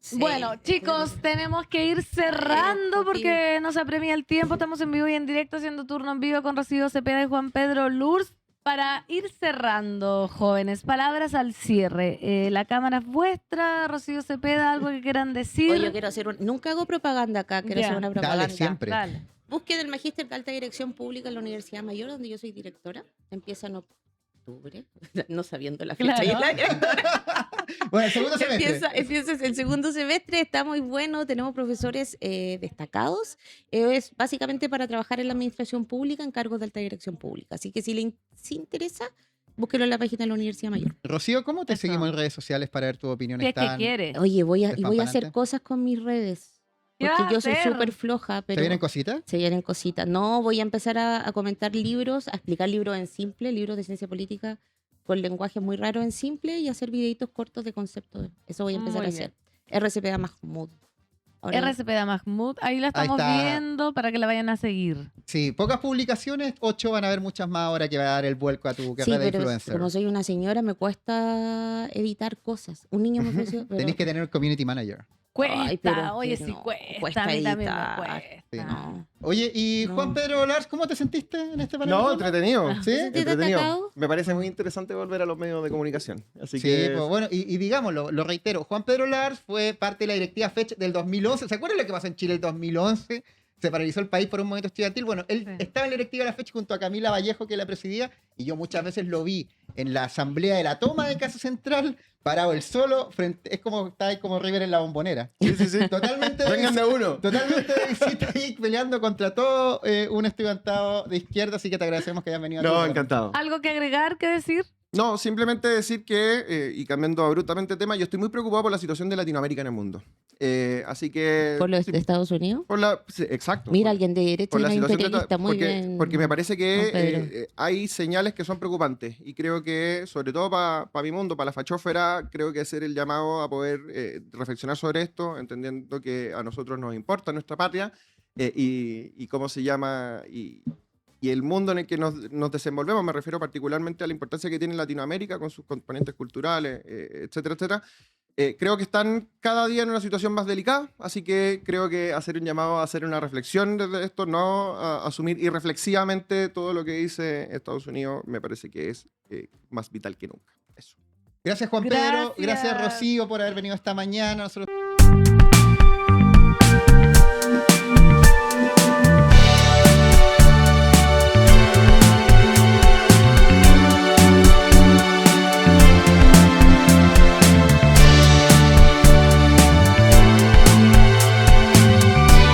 Sí. Bueno, chicos, tenemos que ir cerrando porque nos apremia el tiempo. Estamos en vivo y en directo haciendo turno en vivo con Rocío Cepeda y Juan Pedro Lurs. Para ir cerrando, jóvenes, palabras al cierre. La cámara es vuestra, Rocío Cepeda, algo que quieran decir. Oye, yo quiero nunca hago propaganda acá, quiero Ya. hacer una Dale, propaganda. siempre. Dale. Busquen el Magíster de Alta Dirección Pública en la Universidad Mayor, donde yo soy directora. Empieza octubre, no sabiendo la Claro. fecha. Y la directora Bueno, el segundo semestre. empieza el segundo semestre, está muy bueno, tenemos profesores destacados. Es básicamente para trabajar en la administración pública en cargos de alta dirección pública. Así que si interesa, búsquelo en la página de la Universidad Mayor. Rocío, ¿cómo te Eso. seguimos en redes sociales para ver tu opinión? Si es que ¿Están- quiere. Oye, voy a ¿Despampanante? hacer cosas con mis redes. ¿Qué Porque vas a yo soy hacer? súper floja, ¿Te pero vienen cositas? se vienen cositas. No, voy a empezar a comentar libros, a explicar libros en simple, libros de ciencia política con lenguaje muy raro en simple y hacer videitos cortos de conceptos. Eso voy a empezar Muy a bien. hacer. RCPA Mahmoud. Ahora- RCP de Mahmoud, ahí la estamos está. viendo para que la vayan a seguir. Sí, pocas publicaciones, 8 van a haber muchas más ahora que va a dar el vuelco a tu Sí, carrera de pero influencer. como soy una señora me cuesta editar cosas. Un niño me ofreció... pero- Tenés que tener un community manager. Cuesta, Ay, pero oye, que sí no, cuesta. cuesta A mí también me editar. cuesta. Sí. No. Oye, y No. Juan Pedro Lars, ¿cómo te sentiste en este panel? No, de entretenido. ¿Sí? ¿Te sentiste Entretenido. atacado? Me parece muy interesante volver a los medios de comunicación. Así Sí, que pues bueno, y digámoslo, lo reitero, Juan Pedro Lars fue parte de la directiva FECH del 2011. ¿Se acuerdan lo que pasó en Chile el 2011? Se paralizó el país por un movimiento estudiantil. Bueno, él Sí. estaba en la directiva de la FECH junto a Camila Vallejo, que la presidía, y yo muchas veces lo vi en la asamblea de la toma de Casa Central, parado él solo, frente, es como está ahí como River en la Bombonera. sí, sí, sí. Totalmente Vengan de uno. Totalmente de visita ahí peleando contra todo un estudiantado de izquierda, así que te agradecemos que hayas venido a tu No, programa. encantado. ¿Algo que agregar, que decir? No, simplemente decir que, y cambiando abruptamente de tema, yo estoy muy preocupado por la situación de Latinoamérica en el mundo. Así que... ¿Por los sí, de Estados Unidos? sí, exacto. Mira, por- alguien de derecha por y la una situación de integrista. Muy porque, bien. porque me parece Juan Pedro. que hay señales que son preocupantes y creo que, sobre todo para mi mundo, para la fachósfera, creo que hacer el llamado a poder reflexionar sobre esto, entendiendo que a nosotros nos importa nuestra patria y cómo se llama y el mundo en el que nos desenvolvemos. Me refiero particularmente a la importancia que tiene Latinoamérica con sus componentes culturales, etcétera, etcétera. Creo que están cada día en una situación más delicada, así que creo que hacer un llamado a hacer una reflexión desde esto, no a asumir irreflexivamente todo lo que dice Estados Unidos, me parece que es más vital que nunca. Eso. Gracias, Juan Pedro. Gracias, Gracias. Rocío, por haber venido esta mañana. Nosotros